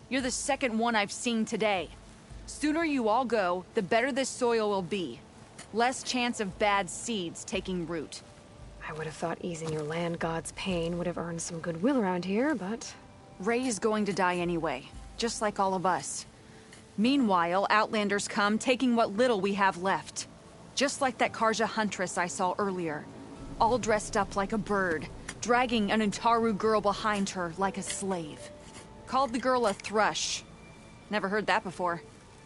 You're the second one I've seen today. Sooner you all go, the better this soil will be. Less chance of bad seeds taking root. I would have thought easing your land god's pain would have earned some goodwill around here, but... Ray is going to die anyway, just like all of us. Meanwhile, Outlanders come, taking what little we have left. Just like that Karja huntress I saw earlier. All dressed up like a bird, dragging an Utaru girl behind her like a slave. Called the girl a thrush. Never heard that before.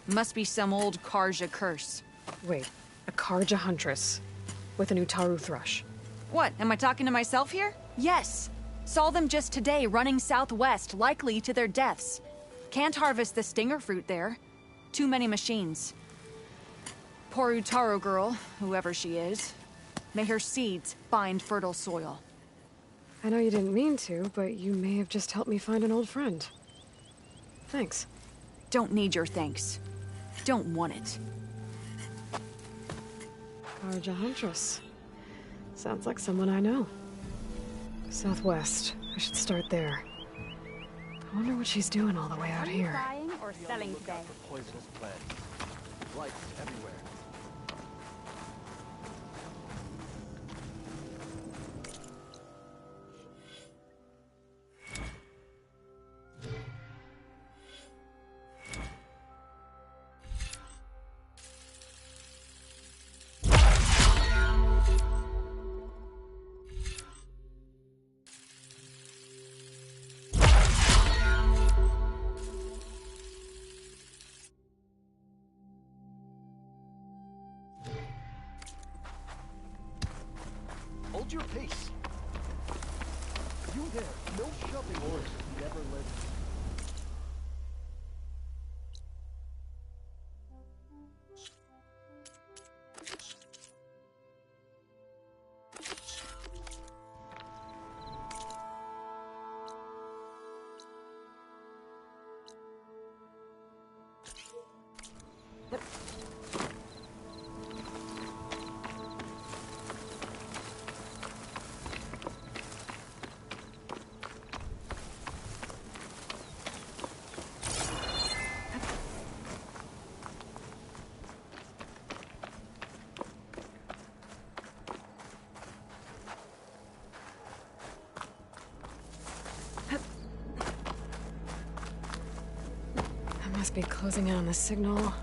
Must be some old Karja curse. Wait, a Karja huntress with an Utaru thrush. What, am I talking to myself here? Yes. Saw them just today running southwest, likely to their deaths. Can't harvest the stinger fruit there. Too many machines. Poor Utaru girl, whoever she is. May her seeds find fertile soil. I know you didn't mean to, but you may have just helped me find an old friend. Thanks. Don't need your thanks. Don't want it. Karja huntress. Sounds like someone I know. Southwest. I should start there. I wonder what she's doing all the way out here. Buying or selling today? Poisonous plant. Lights everywhere. Hold your pace. You there, no shoving orders. Never let. Must be closing in on the signal.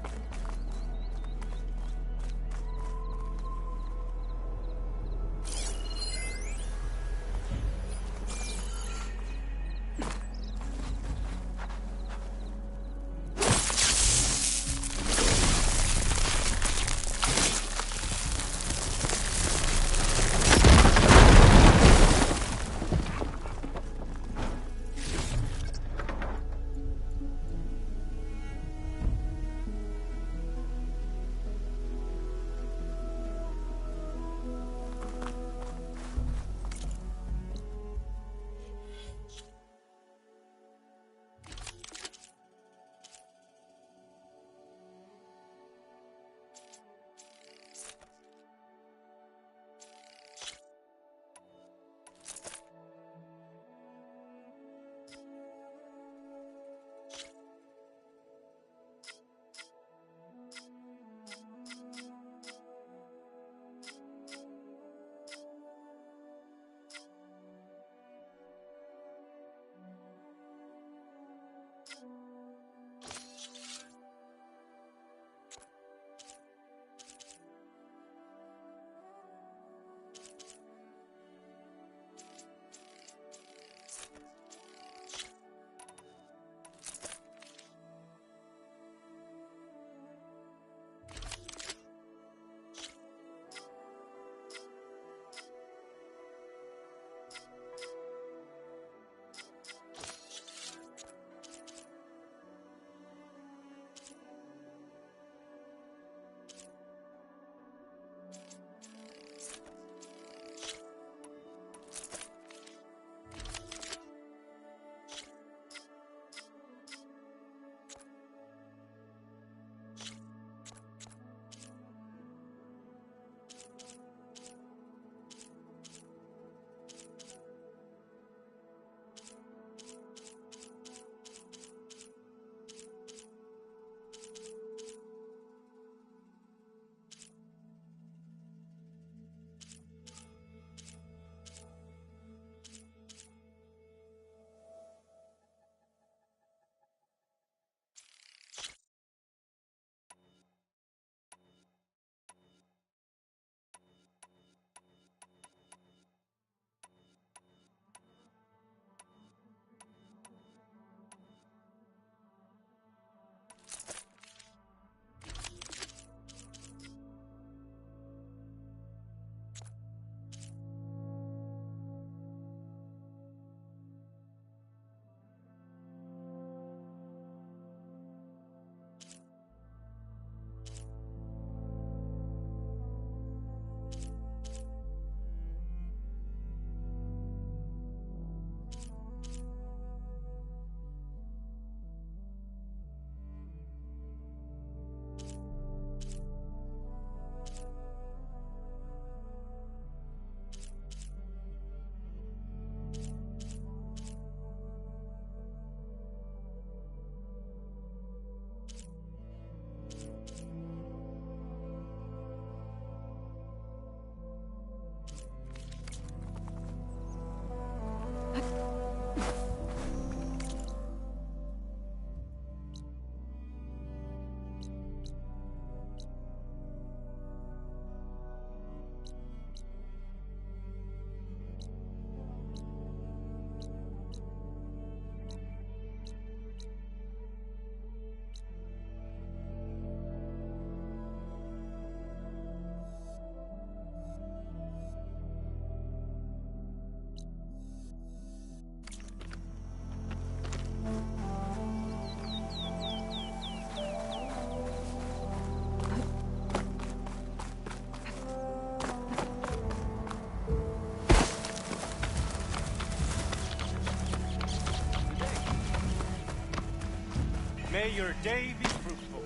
May your day be fruitful.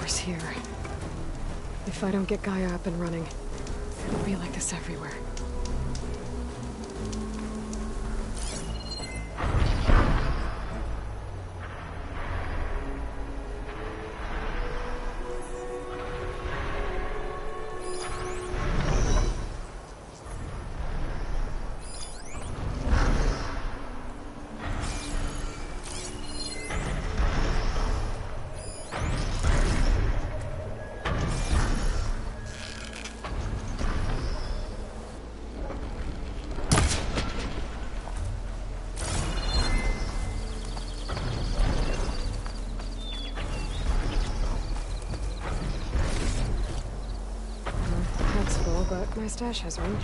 Worse here. If I don't get Gaia up and running, it'll be like this everywhere. But my stash has room.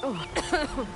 Oh.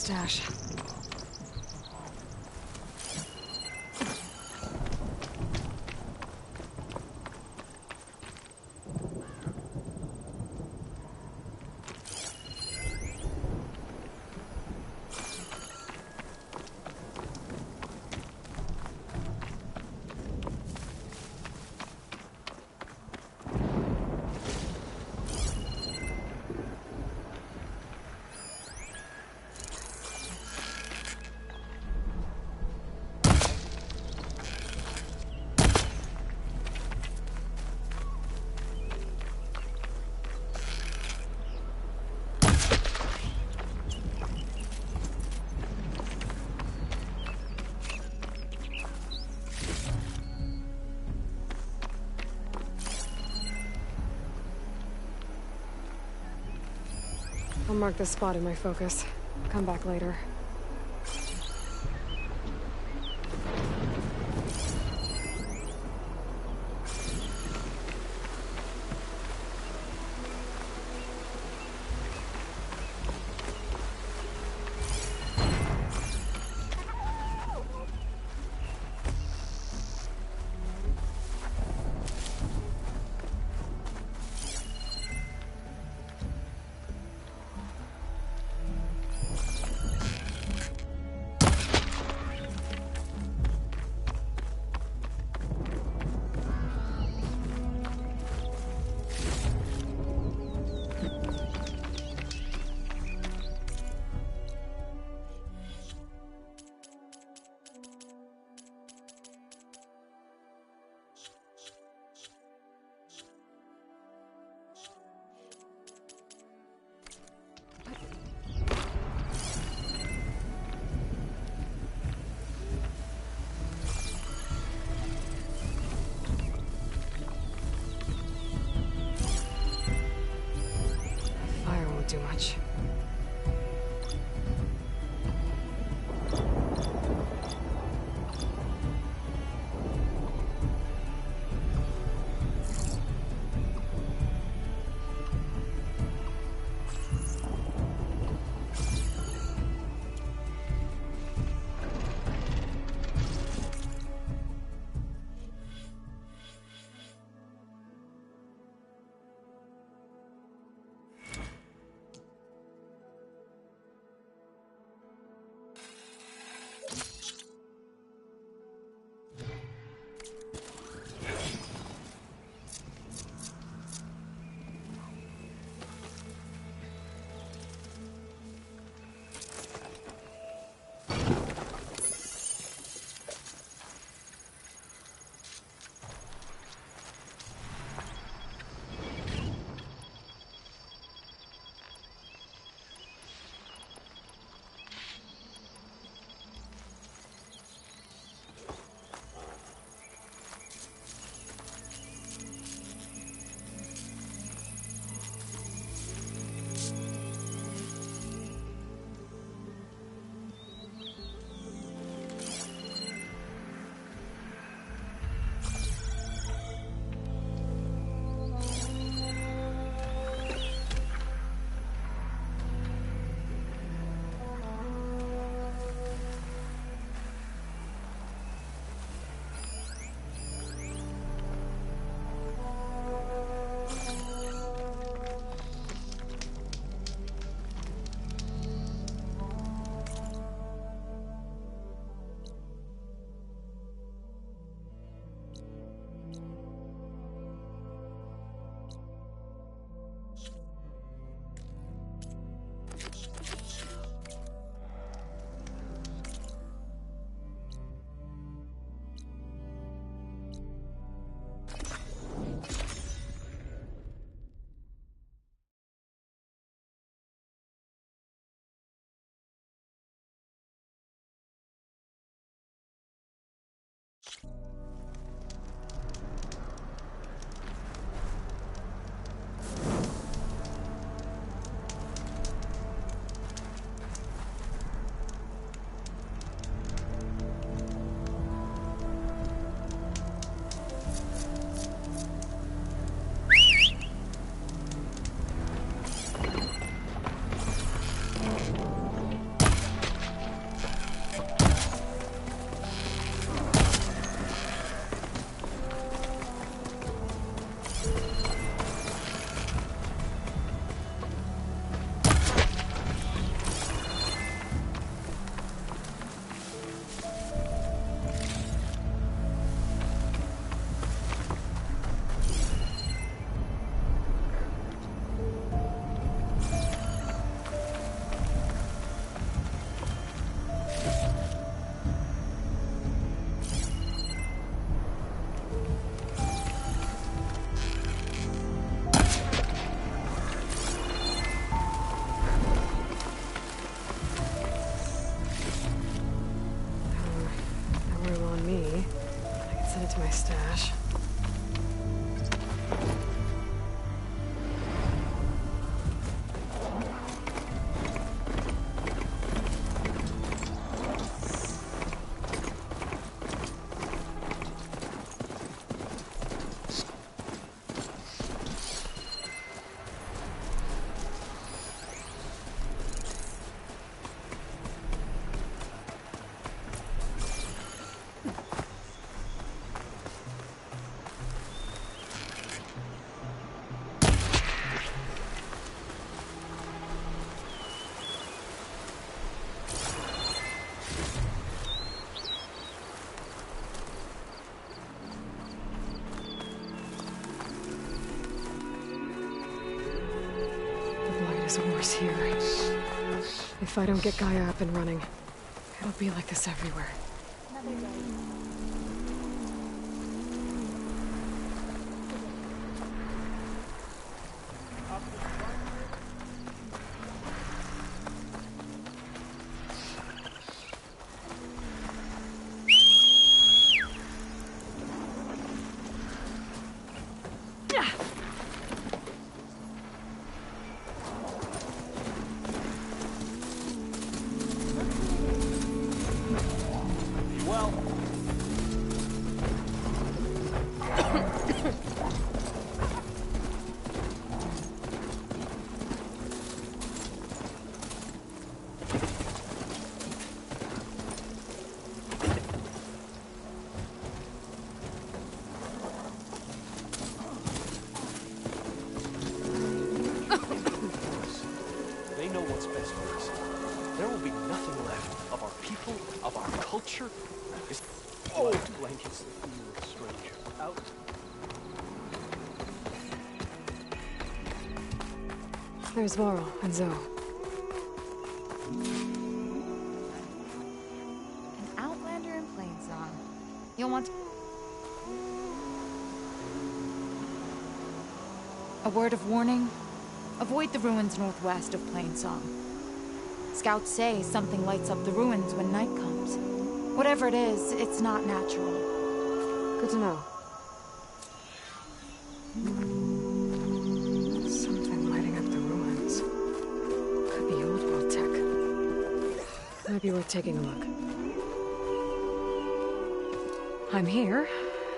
stash. I'll mark this spot in my focus. Come back later. stash. There's a horse here. If I don't get Gaia up and running, it'll be like this everywhere. They know what's best for us. There will be nothing left of our people, of our culture. This blankets the fear of a stranger. Out. There's Varl and Zoe. An outlander in Plainsong. You'll want to... A word of warning. Avoid the ruins northwest of Plainsong. Scouts say something lights up the ruins when night comes. Whatever it is, it's not natural. Good to know. Something lighting up the ruins. Could be old world tech. Might be worth taking a look. I'm here,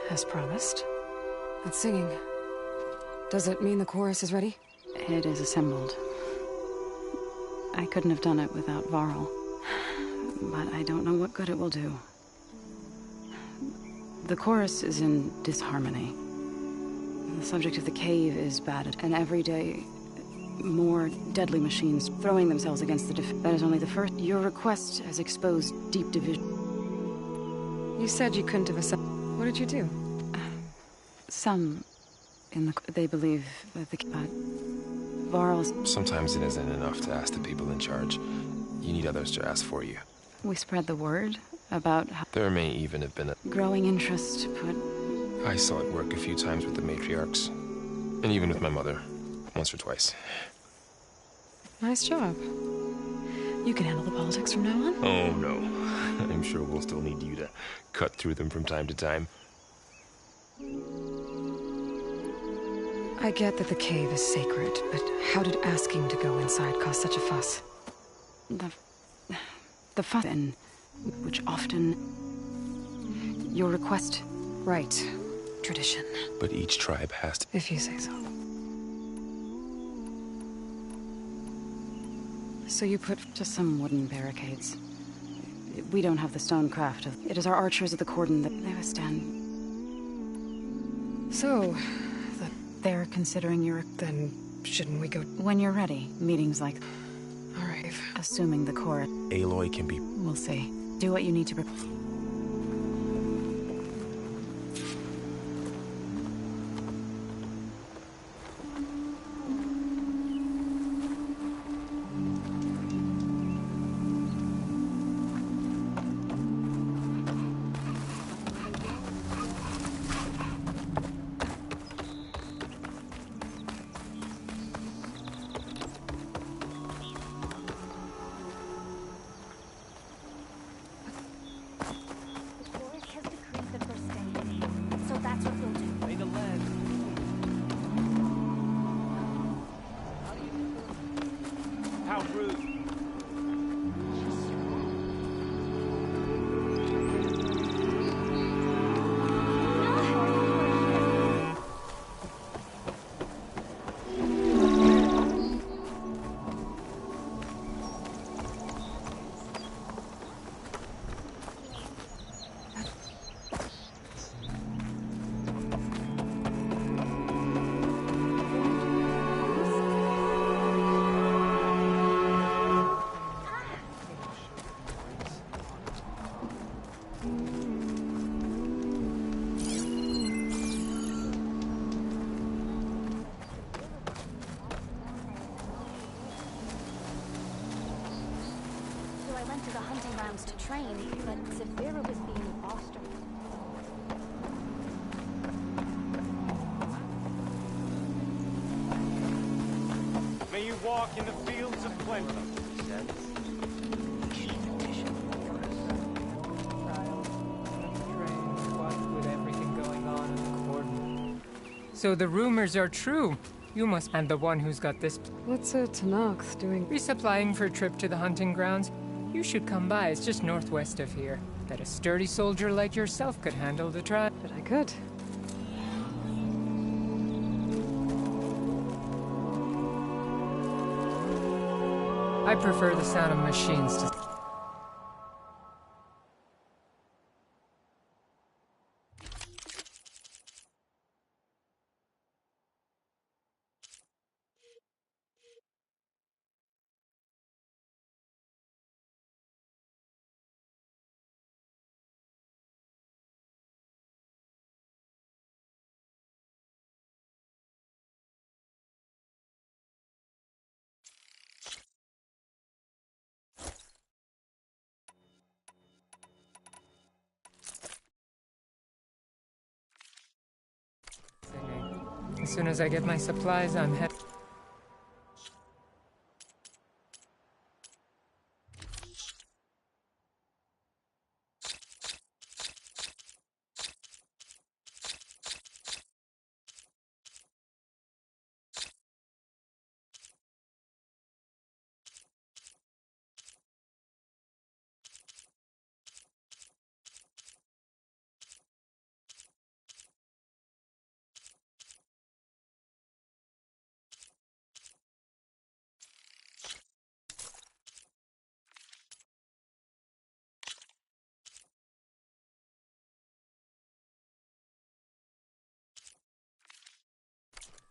as promised. And singing. Does it mean the chorus is ready? It is assembled. I couldn't have done it without Varl. But I don't know what good it will do. The chorus is in disharmony. The subject of the cave is battered, and every day, more deadly machines throwing themselves against the That is only the first. Your request has exposed deep division. You said you couldn't have assembled. What did you do? Some in the... They believe that the... But Varl's... Sometimes it isn't enough to ask the people in charge. You need others to ask for you. We spread the word about how... There may even have been a... growing interest put... I saw it work a few times with the matriarchs. And even with my mother. Once or twice. Nice job. You can handle the politics from now on? Oh, no. I'm sure we'll still need you to cut through them from time to time. I get that the cave is sacred, but how did asking to go inside cause such a fuss? The fuss, and which often... Your request... Right. Tradition. But each tribe has to... If you say so. So you put... Just some wooden barricades. We don't have the stonecraft of... It is our archers of the cordon that they withstand. So... They're considering your... Then shouldn't we go... When you're ready, meetings like... All right. Assuming the core... Aloy can be... We'll see. Do what you need to... went to the hunting grounds to train, but Zephyra was being fostered. May you walk in the fields of plenty. With everything going on in the cordon. So the rumors are true. You must and the one who's got this What's a Tanakh doing? resupplying for a trip to the hunting grounds. You should come by. It's just northwest of here. Bet a sturdy soldier like yourself could handle the trial. But I could. I prefer the sound of machines to singing. As soon as I get my supplies, I'm head.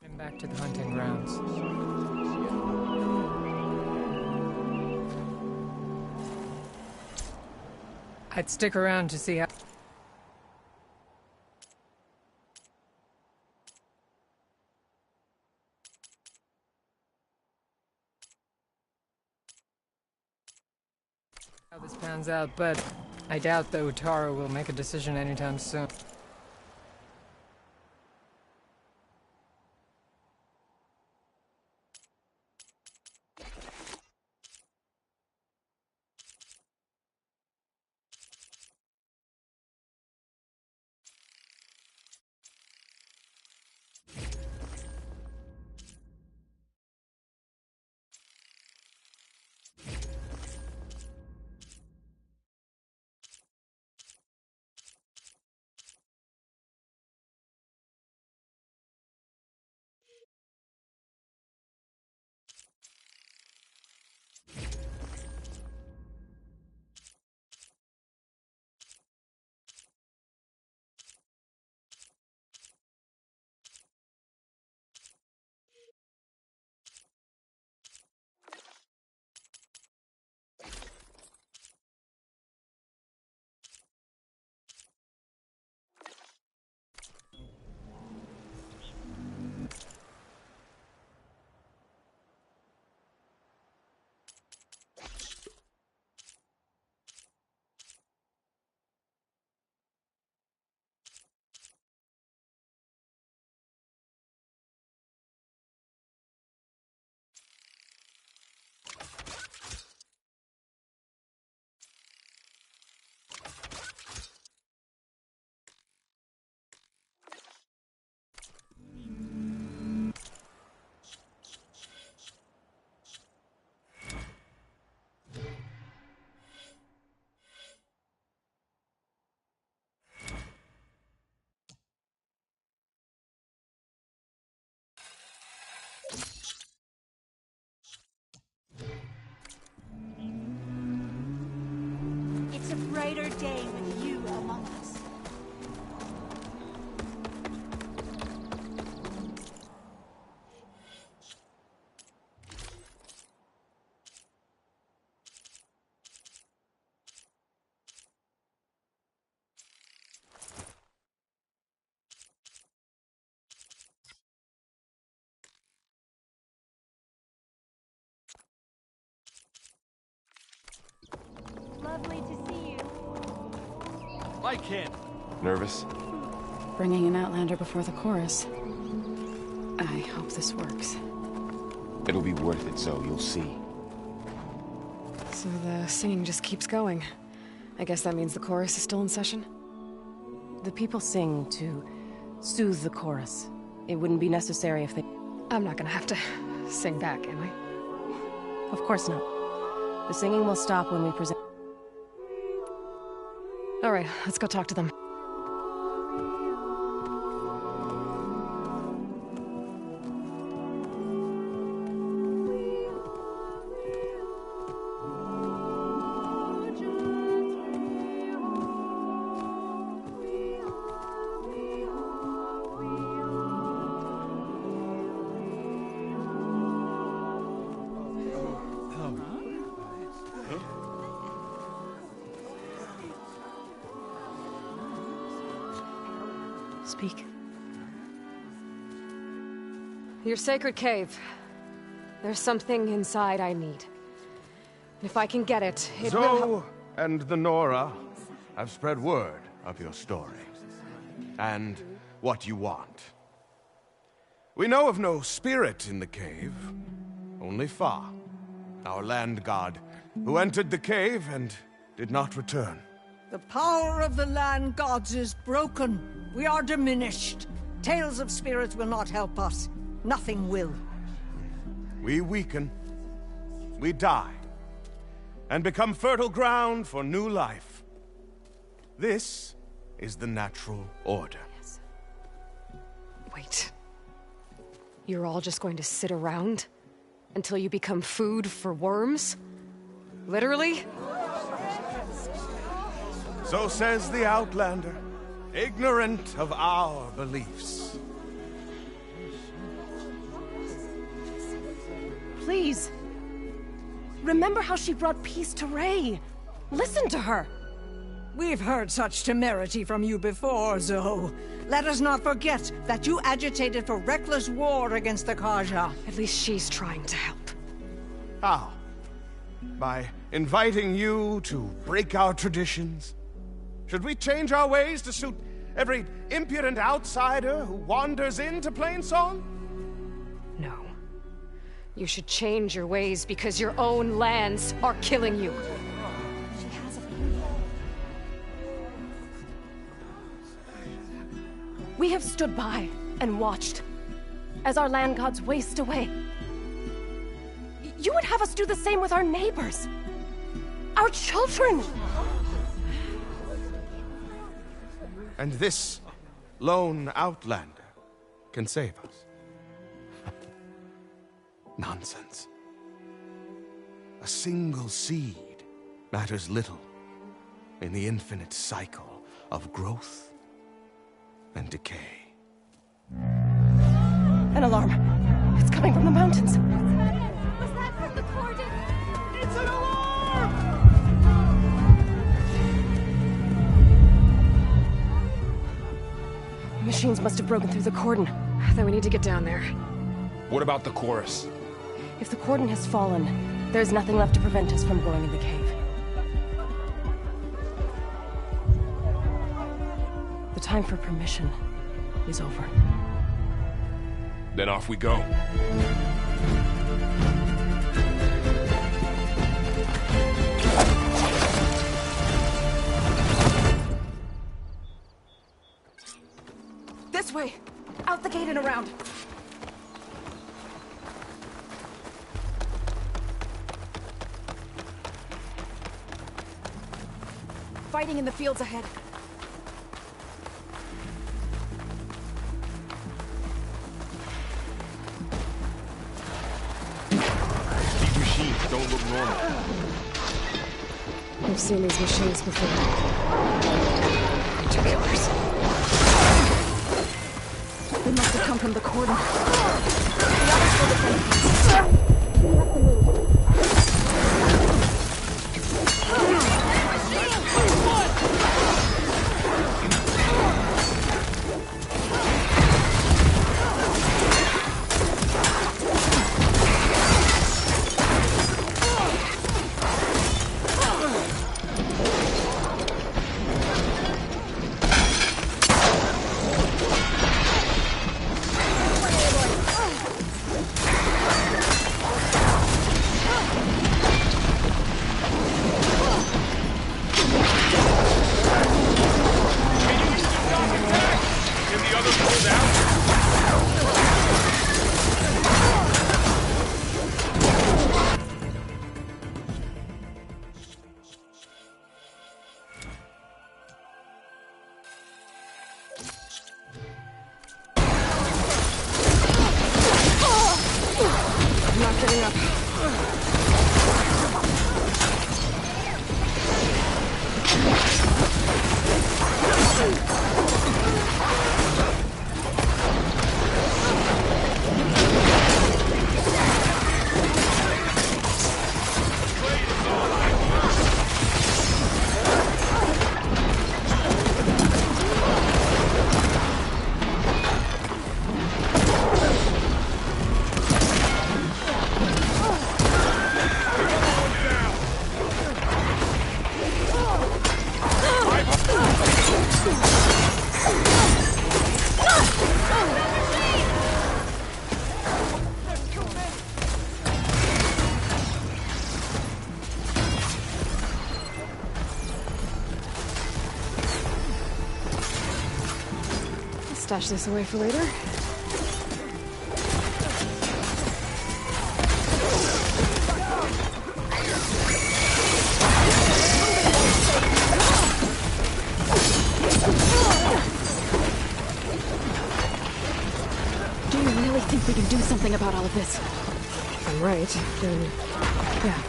I'm back to the hunting grounds. I'd stick around to see how. How this pans out, but I doubt the Utara will make a decision anytime soon. It's a brighter day with you among us. Lovely to see you. I can't. Nervous? Bringing an Outlander before the chorus. I hope this works. It'll be worth it, Zoe. You'll see. So the singing just keeps going. I guess that means the chorus is still in session? The people sing to soothe the chorus. It wouldn't be necessary if they... I'm not gonna have to sing back, am I? Of course not. The singing will stop when we present... All right, let's go talk to them. Speak. Your sacred cave. There's something inside I need. If I can get it, it will help. Zoe and the Nora have spread word of your story. And what you want. We know of no spirit in the cave. Only Fa, our land god, who entered the cave and did not return. The power of the land gods is broken. We are diminished. Tales of spirits will not help us. Nothing will. We weaken. We die. And become fertile ground for new life. This is the natural order. Yes. Wait. You're all just going to sit around until you become food for worms? Literally? So says the Outlander, ignorant of our beliefs. Please. Remember how she brought peace to Ray. Listen to her. We've heard such temerity from you before, Zoe. Let us not forget that you agitated for reckless war against the Karja. At least she's trying to help. How? By inviting you to break our traditions? Should we change our ways to suit every impudent outsider who wanders into Plainsong? No. You should change your ways because your own lands are killing you. She has a We have stood by and watched as our land gods waste away. You would have us do the same with our neighbors. Our children. And this lone Outlander can save us. Nonsense. A single seed matters little in the infinite cycle of growth and decay. An alarm. It's coming from the mountains. Was that from the cordon? It's an alarm! Machines must have broken through the cordon. Then we need to get down there. What about the chorus? If the cordon has fallen, there's nothing left to prevent us from going in the cave. The time for permission is over. Then off we go. This way! Out the gate and around! Fighting in the fields ahead. These machines don't look normal. I've seen these machines before. Creature killers. They must have come from the cordon. The others will defend. We have to move. stash this away for later. Do you really think we can do something about all of this? If I'm right, then... yeah.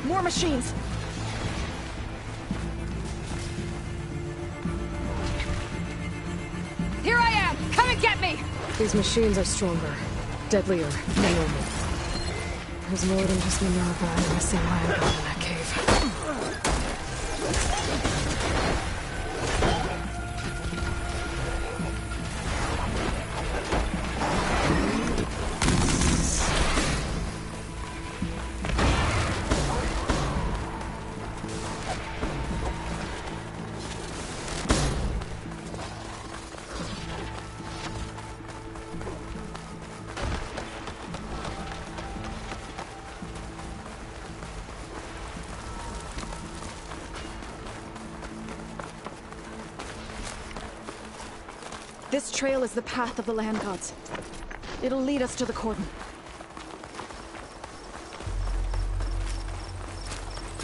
More machines! Here I am! Come and get me! These machines are stronger, deadlier than normal. There's more than just Minerva and the missing land god in that cave. This trail is the path of the land gods. It'll lead us to the cordon.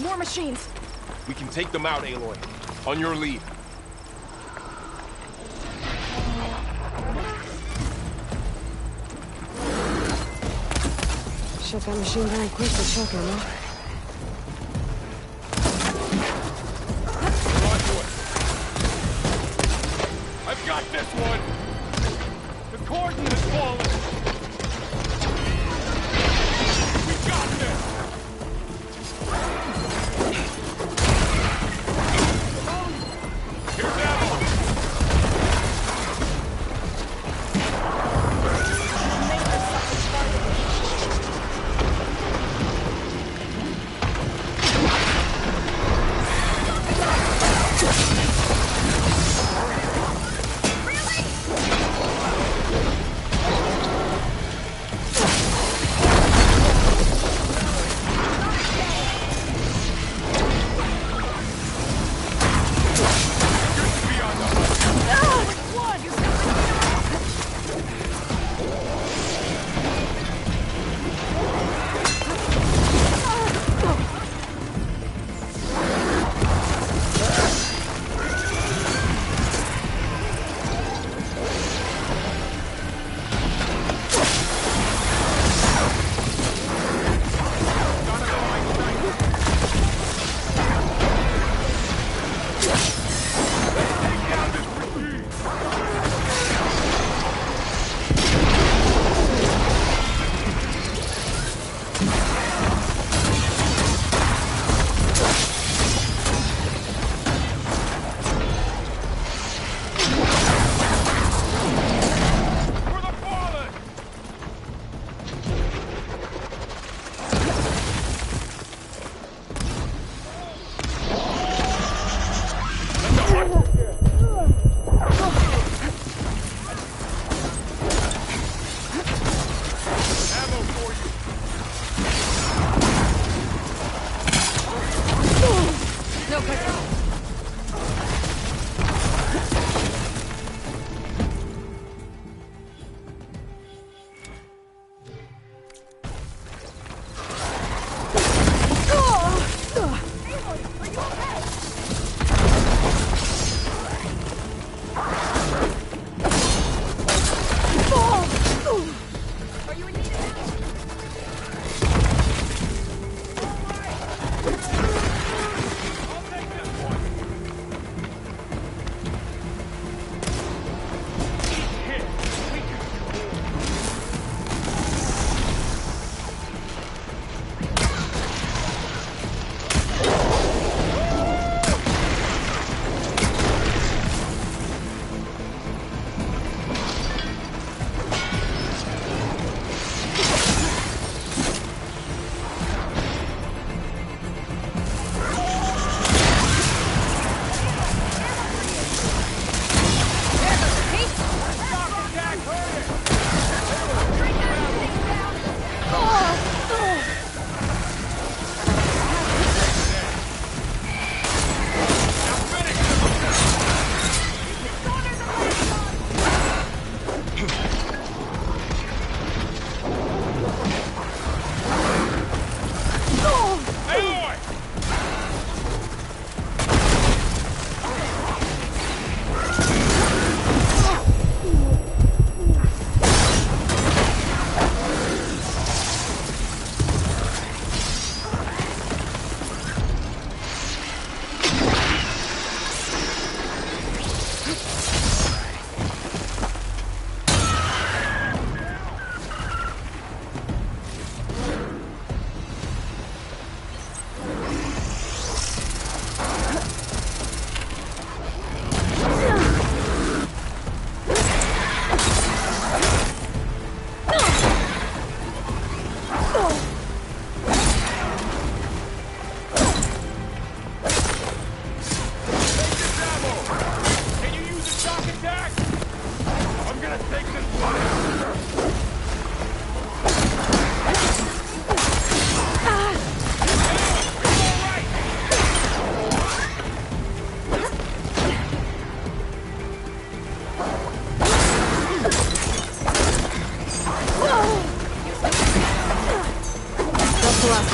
More machines! We can take them out, Aloy. On your lead. Shut that machine down quick to check ammo. I've got this one! The cordon has fallen! We got this! Here's ammo!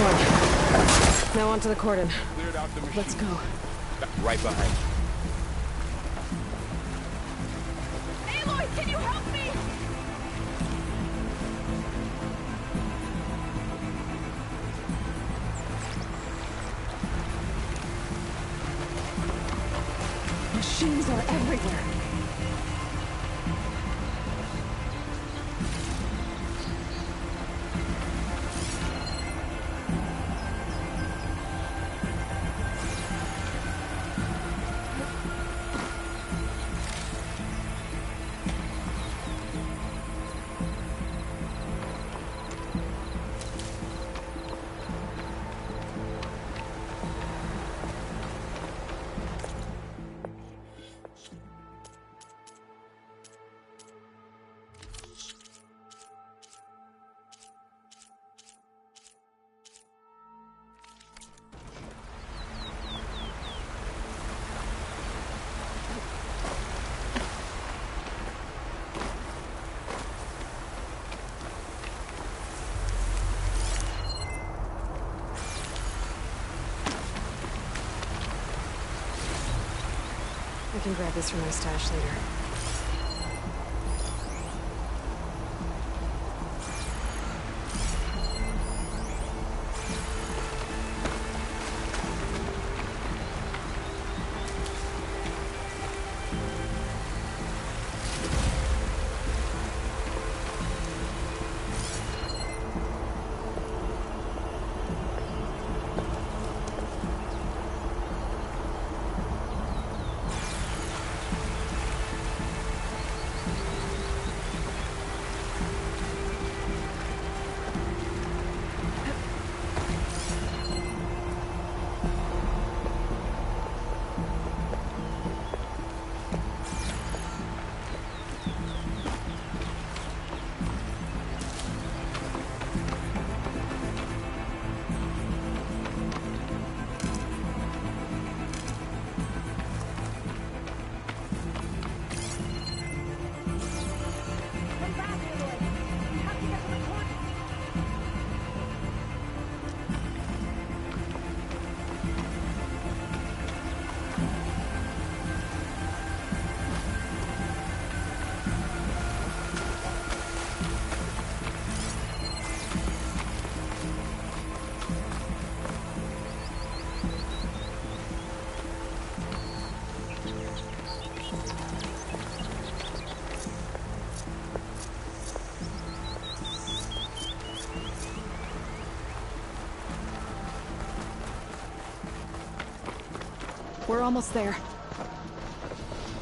one. Now onto the cordon. Cleared out the machine. Let's go. Right behind. Aloy, can you help me? Machines are everywhere. I can grab this from my stash later. We're almost there.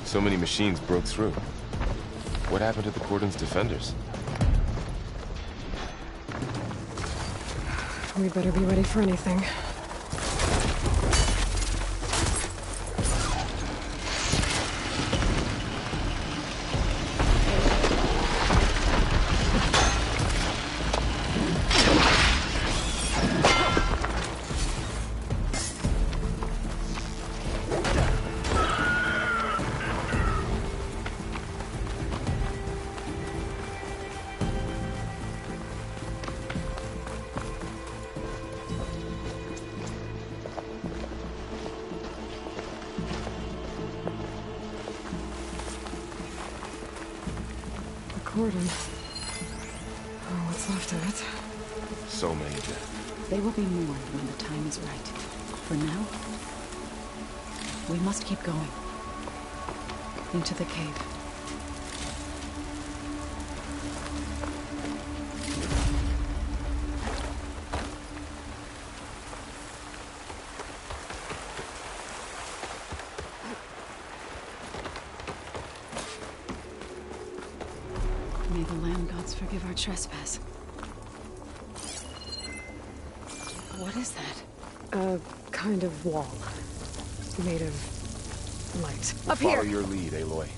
So many machines broke through. What happened to the cordon's defenders? We better be ready for anything. Cordon. Oh, what's left of it? So many dead. They will be mourned when the time is right. For now, we must keep going. Into the cave. May the land gods forgive our trespass. What is that? A kind of wall. Made of light. Up Follow here! your lead, Aloy.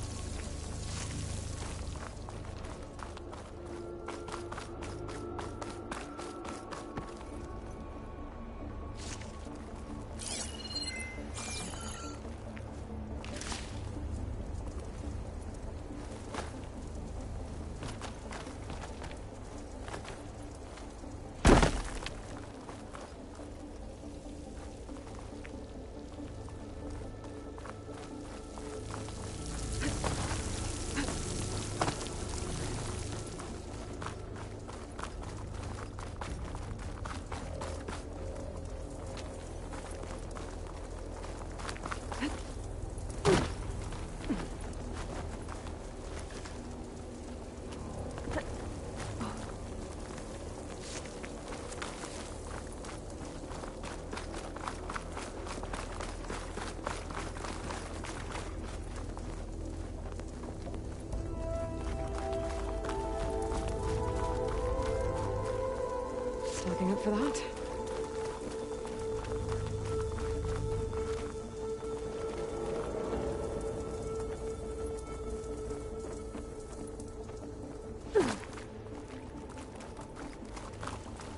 Looking up for that?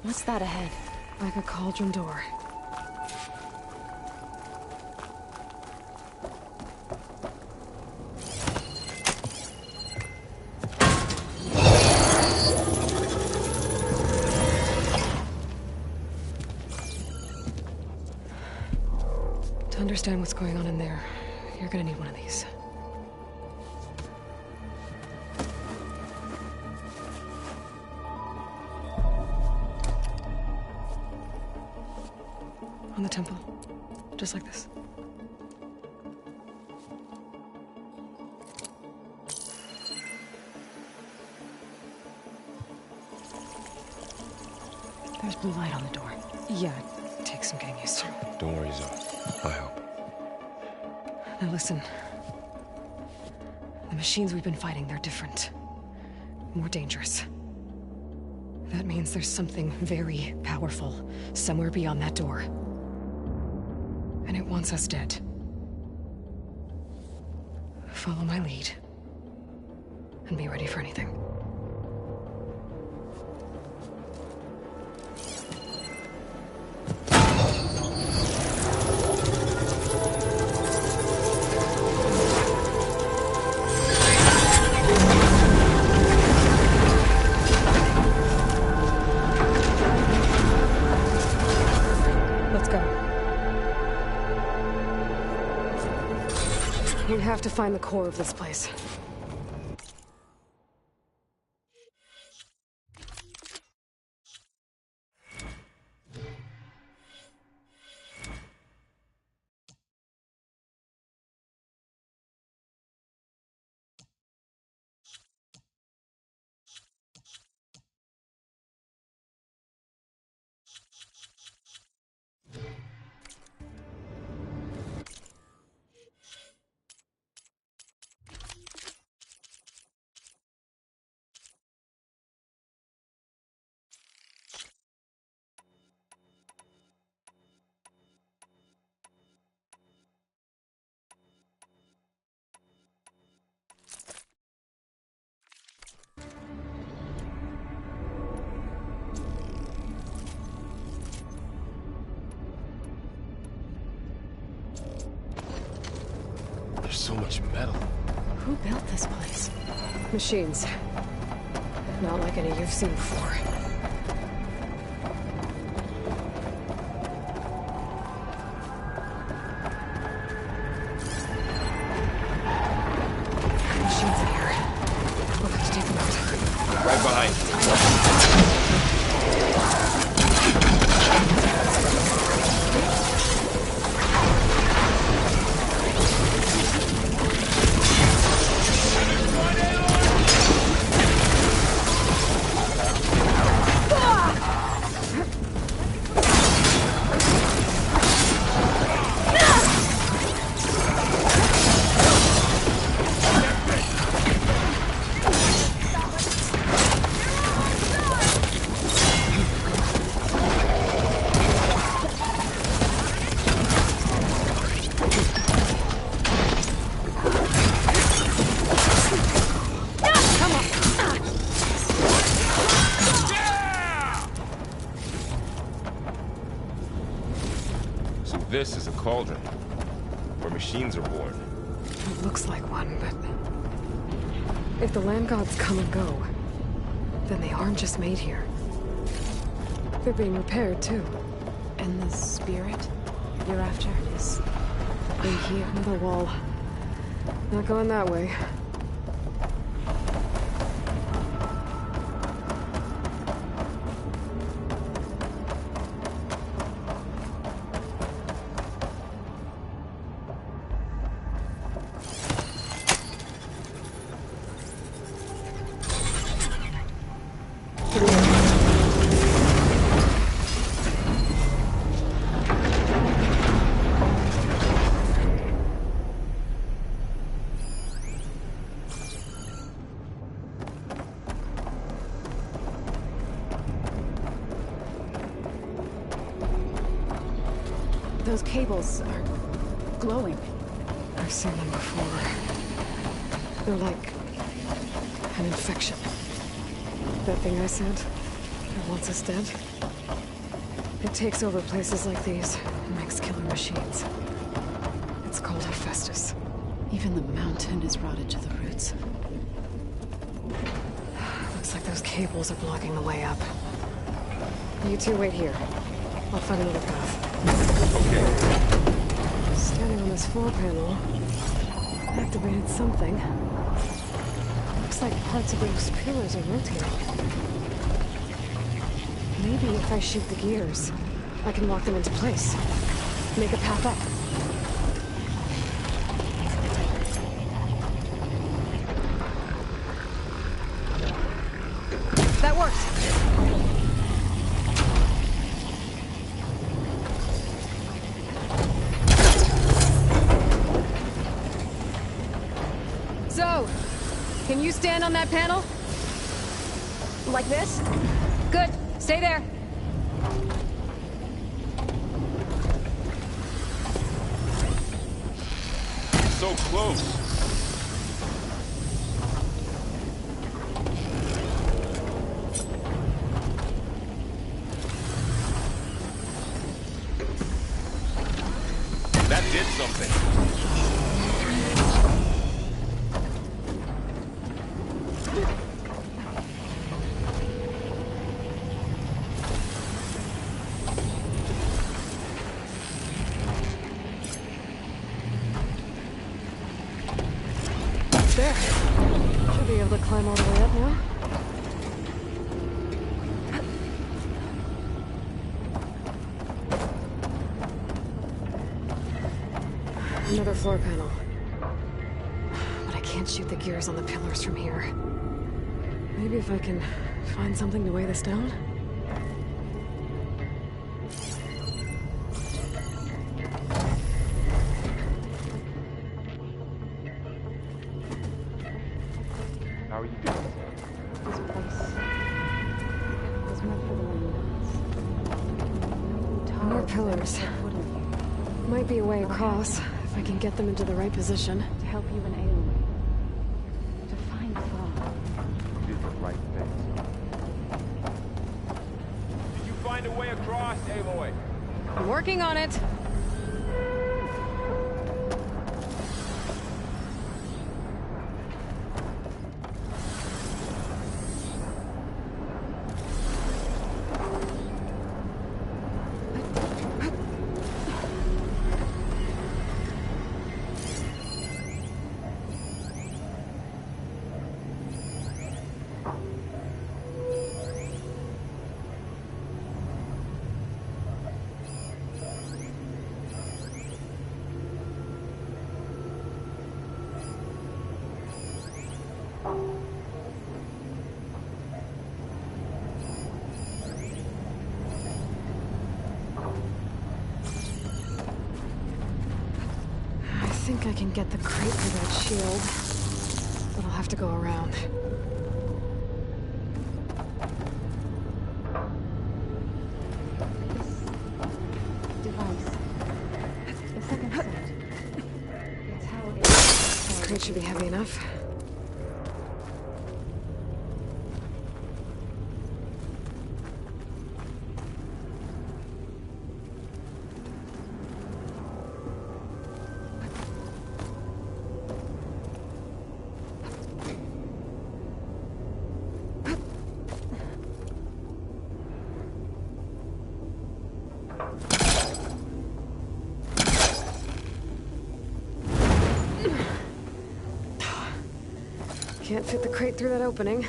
What's that ahead? Like a cauldron door. To understand what's going on in there, you're gonna need one of these. On the temple. Just like this. There's blue light on the door. Yeah, it takes some getting used to. Don't worry, Zoe. I'll help. Now listen. The machines we've been fighting, they're different. More dangerous. That means there's something very powerful somewhere beyond that door. And it wants us dead. Follow my lead. And be ready for anything. We have to find the core of this place. There's so much metal. Who built this place? Machines. Not like any you've seen before. Machines in here. We'll have to take them out. Right behind. This is a cauldron, where machines are born. It looks like one, but... if the land gods come and go, then they aren't just made here. They're being repaired, too. And the spirit you're after is in here? Another wall. Not going that way. Those cables are glowing. I've seen them before. They're like an infection. That thing I said that wants us dead? It takes over places like these and makes killer machines. It's called Hephaestus. Even the mountain is rotted to the roots. Looks like those cables are blocking the way up. You two wait here. I'll find another path. Okay. Standing on this floor panel activated something. Looks like parts of those pillars are rotating. Maybe if I shoot the gears, I can lock them into place. Make a path up. That worked! So, can you stand on that panel? Like this? Good. Stay there. So close. That did something. There. Should be able to climb all the way up now. Another floor panel. But I can't shoot the gears on the pillars from here. Maybe if I can find something to weigh this down? How are you doing? This place was meant for the land. More pillars. Might be a way across, if I can get them into the right position. To help you in Aloy. To find Thaw. You did the right thing. Did you find a way across, Aloy? I'm working on it. I think I can get the crate through that shield, but I'll have to go around. Device. The second set. It's how it... This crate should be heavy enough. Can't fit the crate through that opening.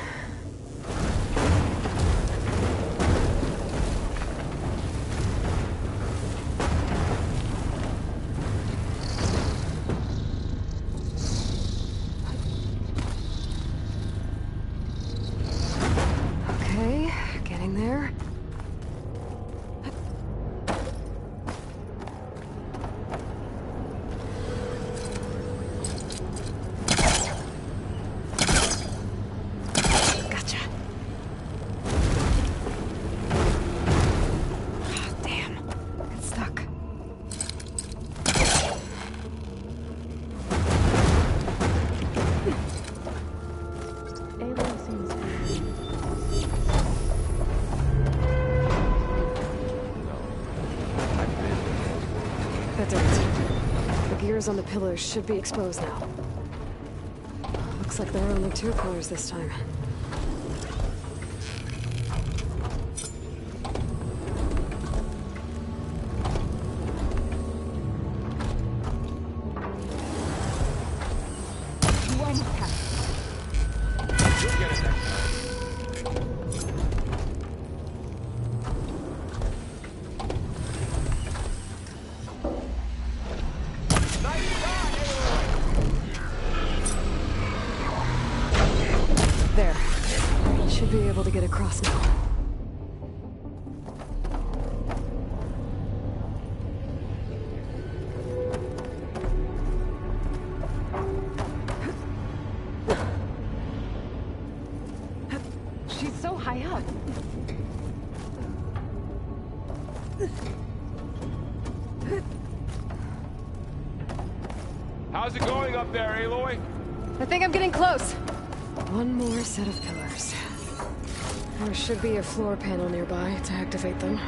Okay, getting there. wires on the pillars should be exposed now. Looks like there are only 2 pillars this time. There. Should be able to get across now. She's so high up. How's it going up there, Aloy? I think I'm getting close. One more set of pillars. There should be a floor panel nearby to activate them.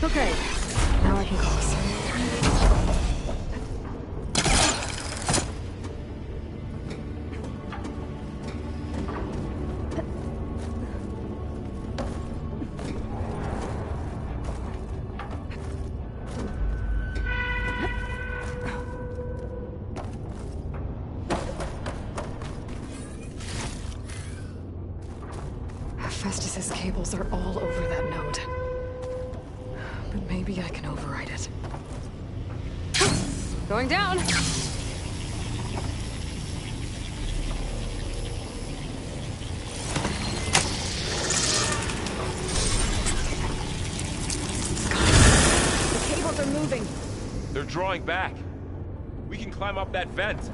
Okay, now I can cross. Festus's cables are all over that node. But maybe I can override it. Going down! The cables are moving. They're drawing back. We can climb up that vent.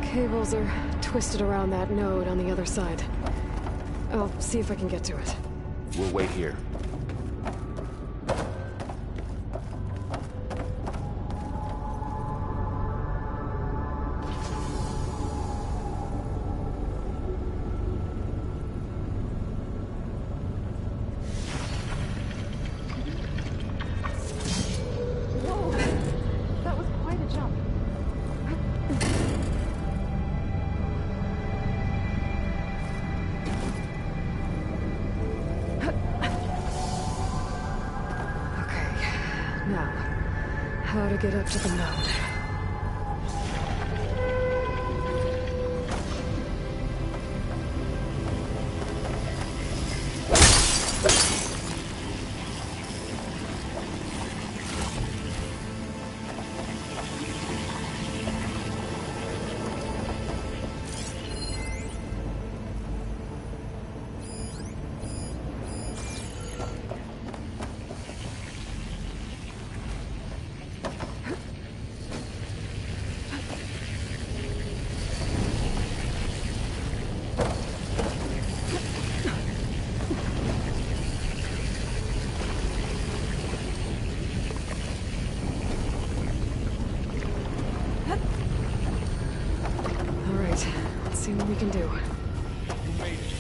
Cables are twisted around that node on the other side. I'll see if I can get to it. We'll wait here. Now, how to get up to the node. we can do. You made it.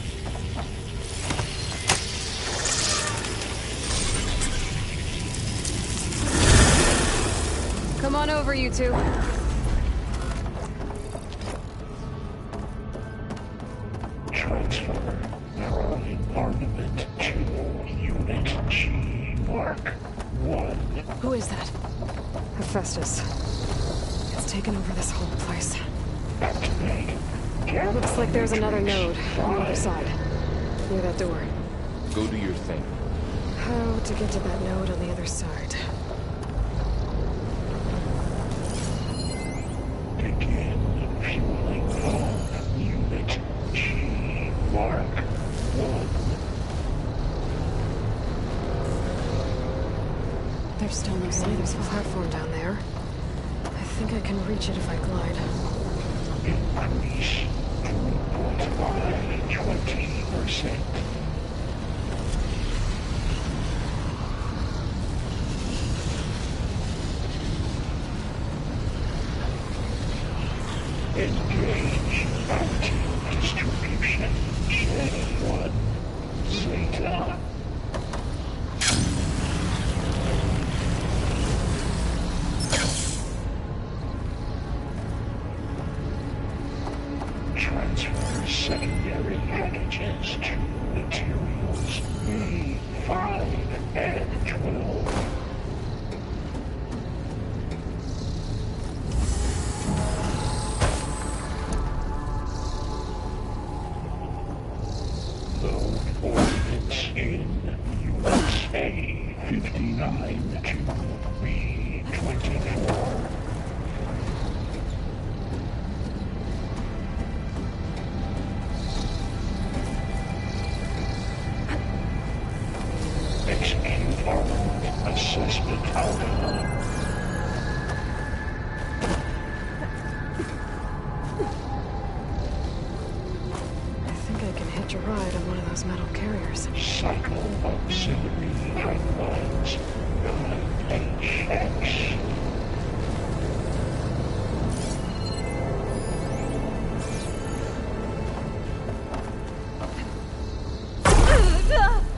Come on over, you two. Transfer from armament to Unit G Mark 1. Who is that? Hephaestus. It's taken over this whole place. Activate. Looks like there's another node on the other side. Near that door. Go do your thing. How to get to that node on the other side? Begin fueling on Unit G Mark 1. There's still no sign. There's a platform down there. I think I can reach it if I glide. Increase throughput by 20%. Engage anti-distribution J1 Zeta. Transfer secondary packages to materials A5 and 12. Load ordnance in Units A59 to B24. Execute armament assessment alpha. I think I can hitch a ride on one of those metal carriers. Cycle auxiliary pipelines 9HX.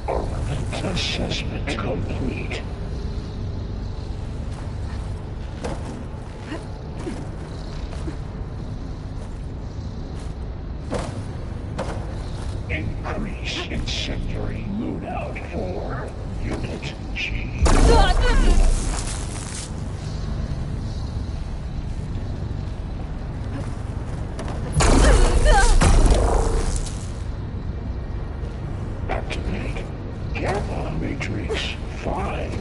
Armament assessment complete. Increase incendiary loadout for Unit G. Activate Gamma Matrix 5.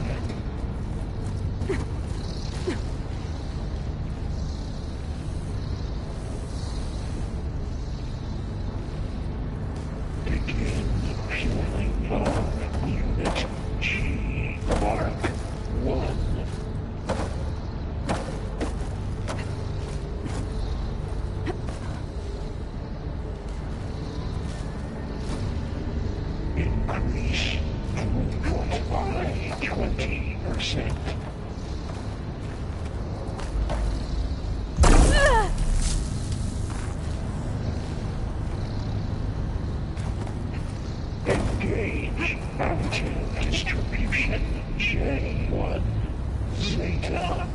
Begin fueling on Unit G Mark 1. Increase throughput by 20%. Engage active distribution J1 Zeta.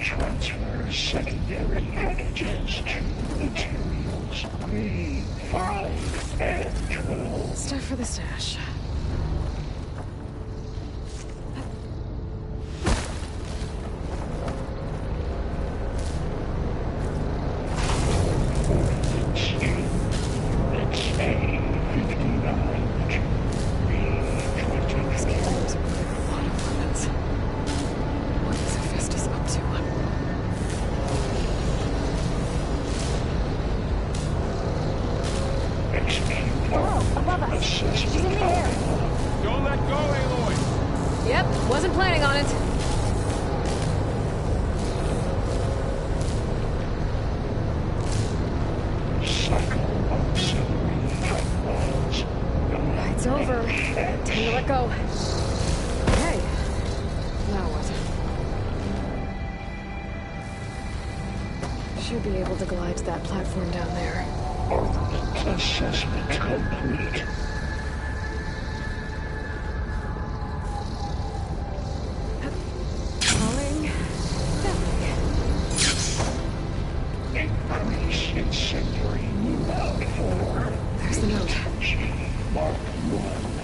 Transfer secondary packages to materials B5 and 12. Stuff for the stash. Ordnance in Units A59 to These B24. carriers are moving a lot of weapons. What is Hephaestus up to? Execute above us. assessment She's in the air. alpha. Don't let go, Aloy! Yep, wasn't planning on it. Cycle auxiliary pipelines It's over. Time to let go. should be able to glide to that platform down there. Assessment complete. Falling. Increase incendiary amount 4. There's the note. Mark 1.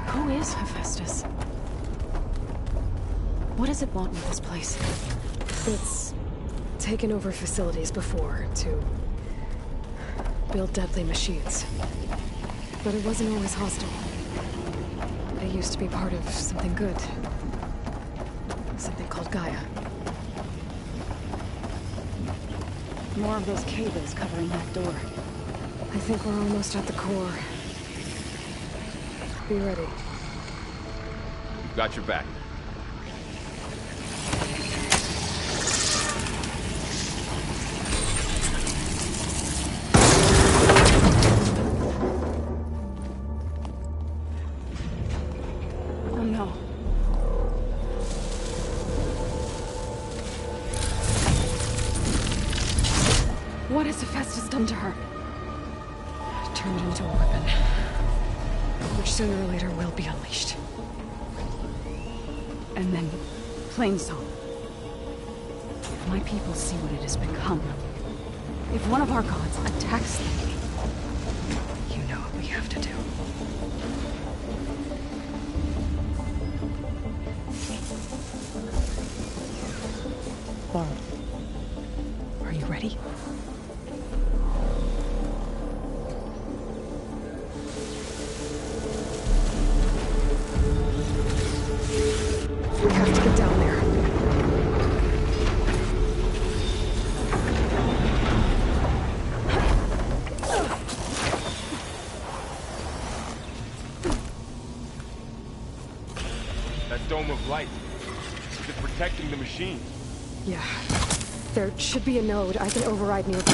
Who is Hephaestus? What does it want with this place? It's taken over facilities before to build deadly machines. But it wasn't always hostile. It used to be part of something good. Something called Gaia. More of those cables covering that door. I think we're almost at the core. Be ready. We've got your back. Oh no. What has Hephaestus done to her? Turned into a weapon. Which sooner or later will be unleashed. And then, plain song. If my people see what it has become, if one of our gods attacks them, you know what we have to do. Laurel, are you ready? We have to get down there. That dome of light. Is it protecting the machine? Yeah. There should be a node I can override nearby.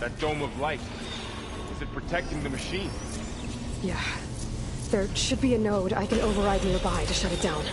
That dome of light. Is it protecting the machine? Yeah. There should be a node I can override nearby to shut it down.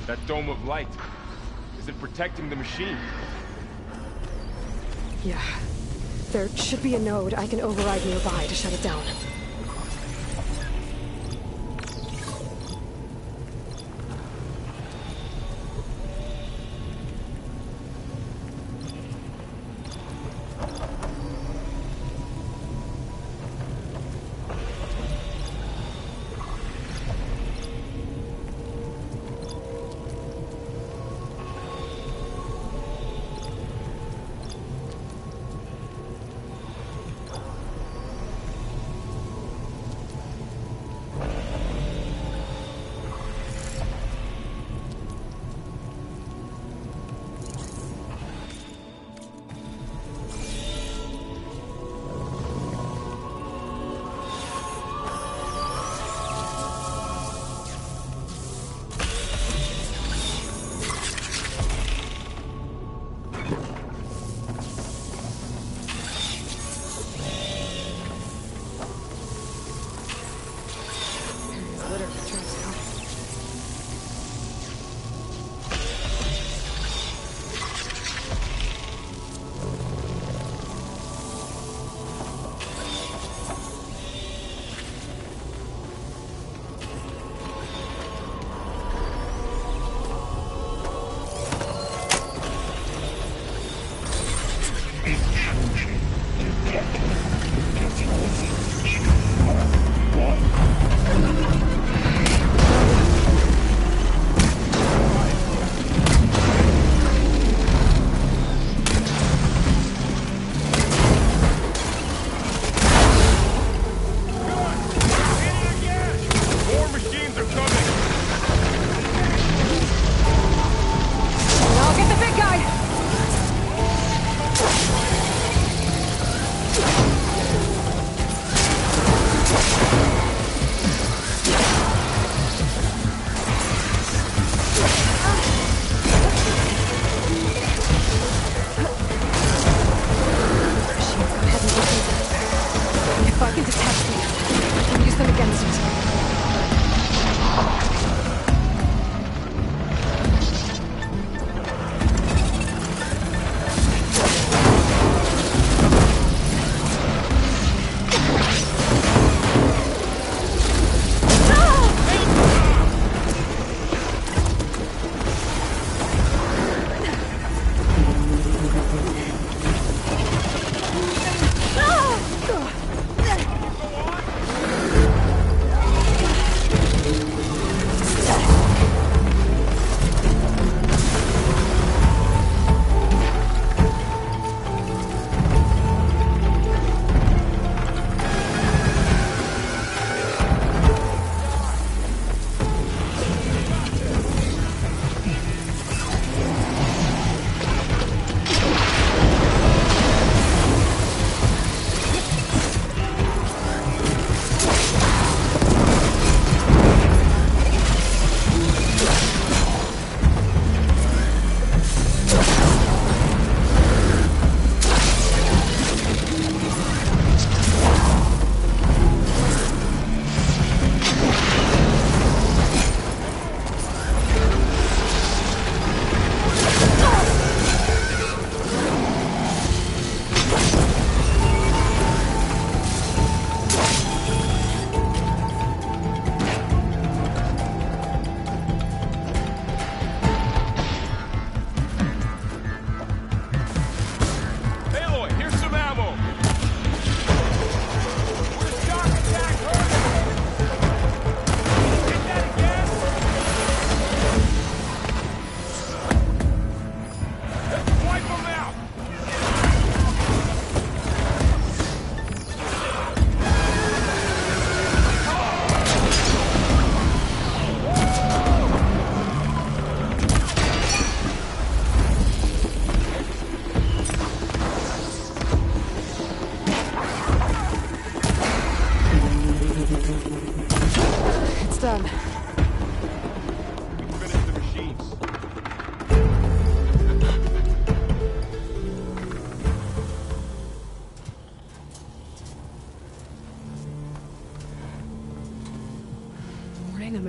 That dome of light. Is it protecting the machine? Yeah. There should be a node I can override nearby to shut it down.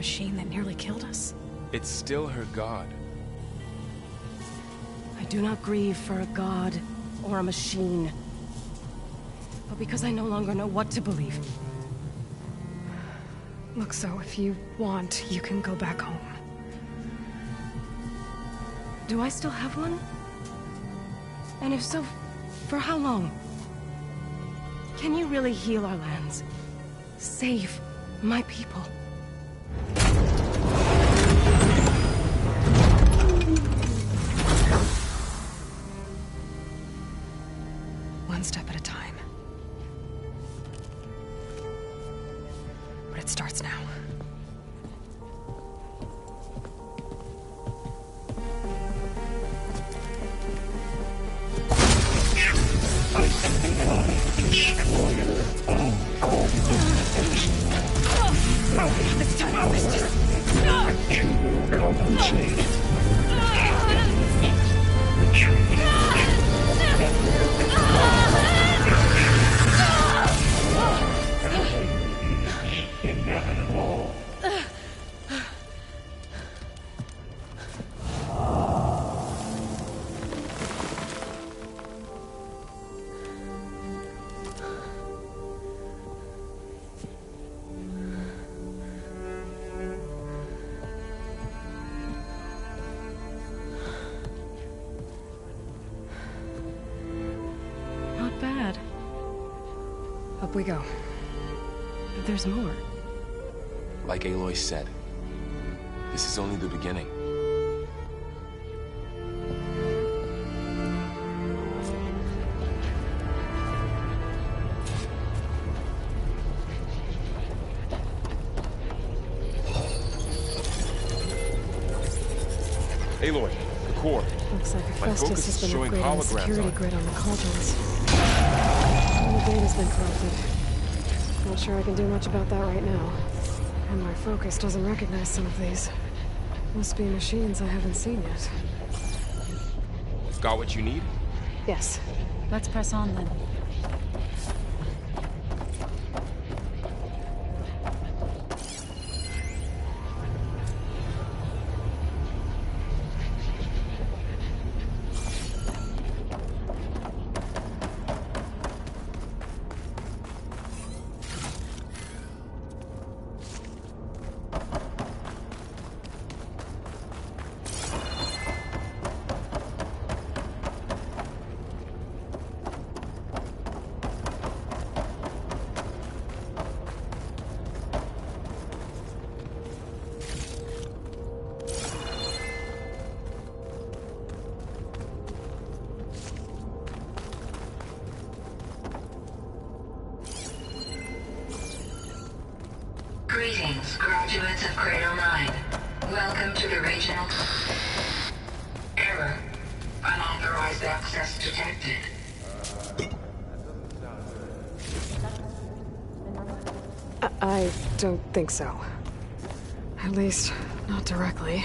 machine that nearly killed us? It's still her god. I do not grieve for a god or a machine, but because I no longer know what to believe. Look, so if you want, you can go back home. Do I still have one? And if so, for how long? Can you really heal our lands? Save my people? One step at a time. But it starts now. This time I was just... You will compensate. Inevitable. Not bad. Up we go. There's more. Like Aloy said, this is only the beginning. Aloy, the core. Looks like My Hephaestus focus has is been showing upgrading the holograms security on it. grid on the cauldrons. And the data's been corrupted. Not sure I can do much about that right now. And my focus doesn't recognize some of these. Must be machines I haven't seen yet. Got what you need? Yes. Let's press on then. Greetings, graduates of Cradle 9. Welcome to the regional... Error. Unauthorized access detected. I don't think so. At least, not directly.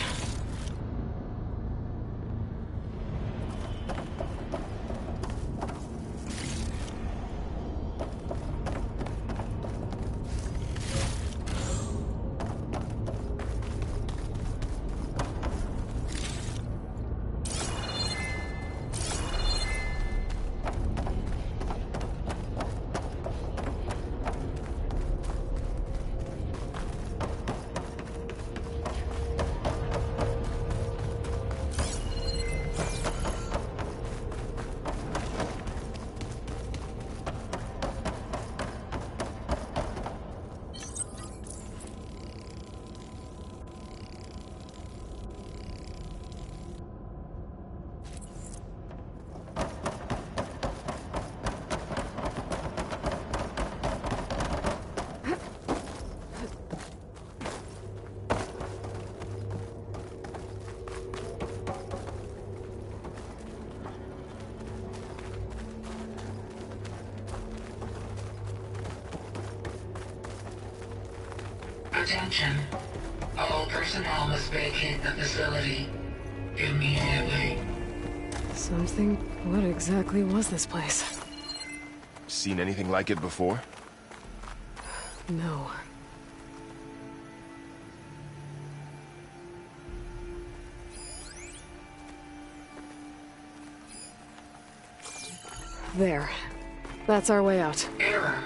Attention. All personnel must vacate the facility immediately. Something? What exactly was this place? Seen anything like it before? No. There. That's our way out. Error.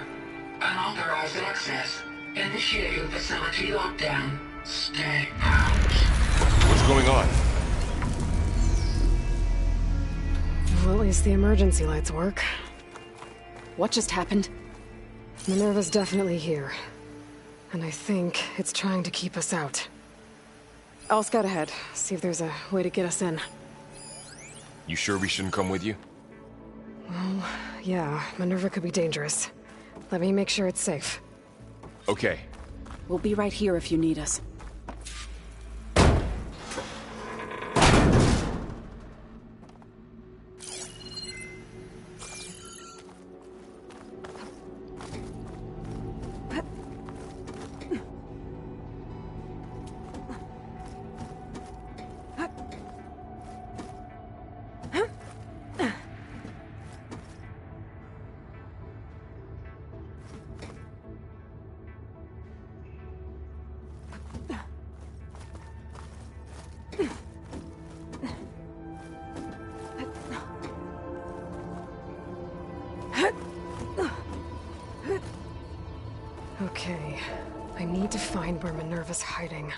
Unauthorized access. Initiating facility lockdown. Stay out. What's going on? Well, at least the emergency lights work. What just happened? Minerva's definitely here. And I think it's trying to keep us out. I'll scout ahead, see if there's a way to get us in. You sure we shouldn't come with you? Well, yeah, Minerva could be dangerous. Let me make sure it's safe. Okay. We'll be right here if you need us. Okay, I need to find where Minerva's hiding.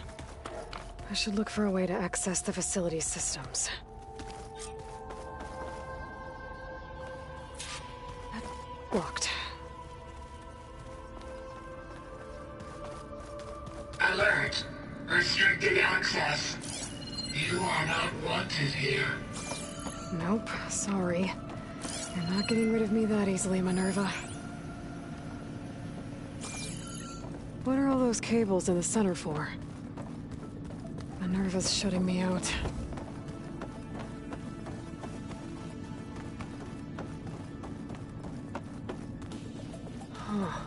I should look for a way to access the facility's systems. Locked. Alert. Restricted access. You are not wanted here. Nope, sorry. You're not getting rid of me that easily, Minerva. What are all those cables in the center for? Minerva's shutting me out. Huh.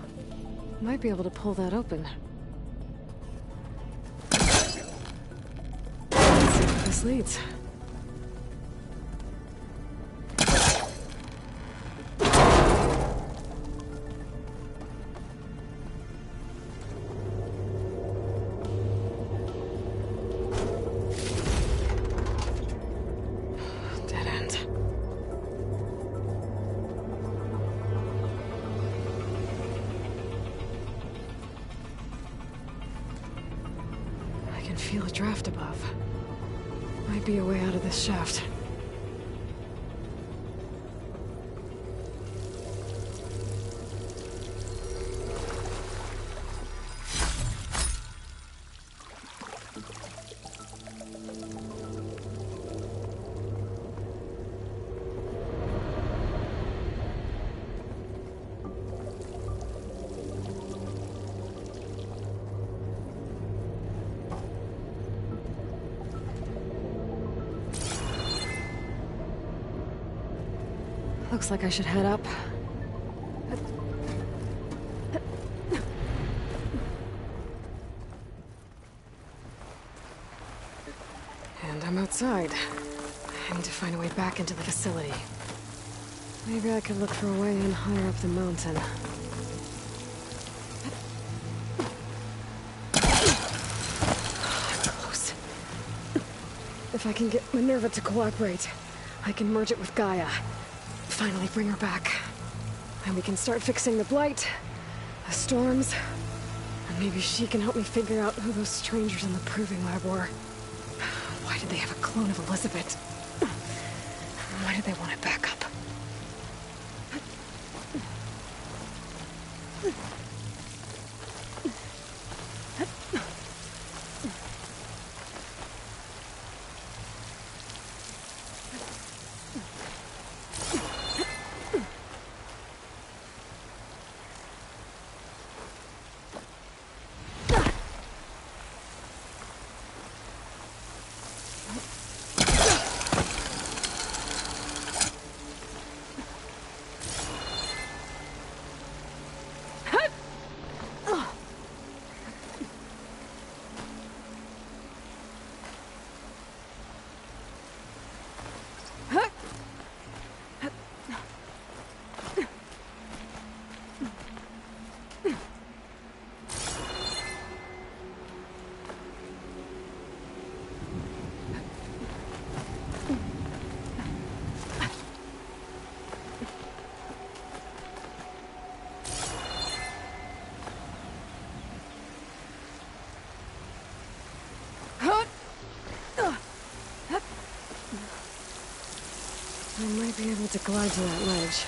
Might be able to pull that open. Let's see where this leads. Feel a draft above. Might be a way out of this shaft. Looks like I should head up. And I'm outside. I need to find a way back into the facility. Maybe I could look for a way in higher up the mountain. Close. If I can get Minerva to cooperate, I can merge it with Gaia. Finally bring her back. And we can start fixing the Blight, the storms, and maybe she can help me figure out who those strangers in the Proving Lab were. Why did they have a clone of Elizabeth? Why did they want it back up? I might be able to glide to that ledge.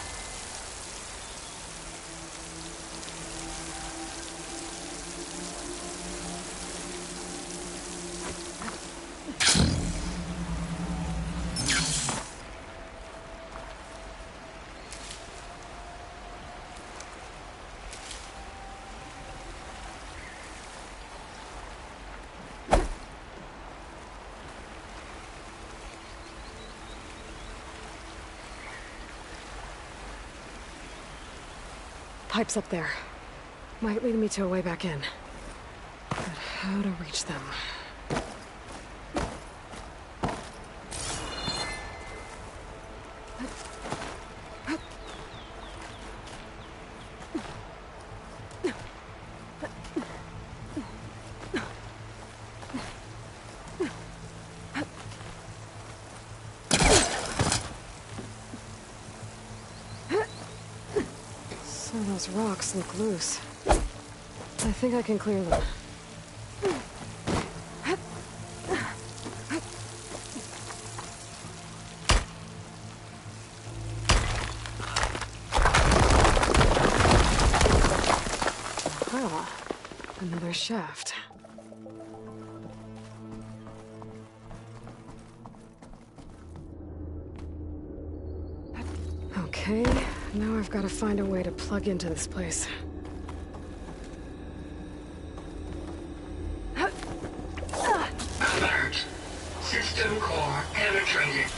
Pipes up there. Might lead me to a way back in. But how to reach them? Those rocks look loose. I think I can clear them. Aha, another shaft. Okay. Now I've got to find a way to plug into this place. Alert. System core penetrated.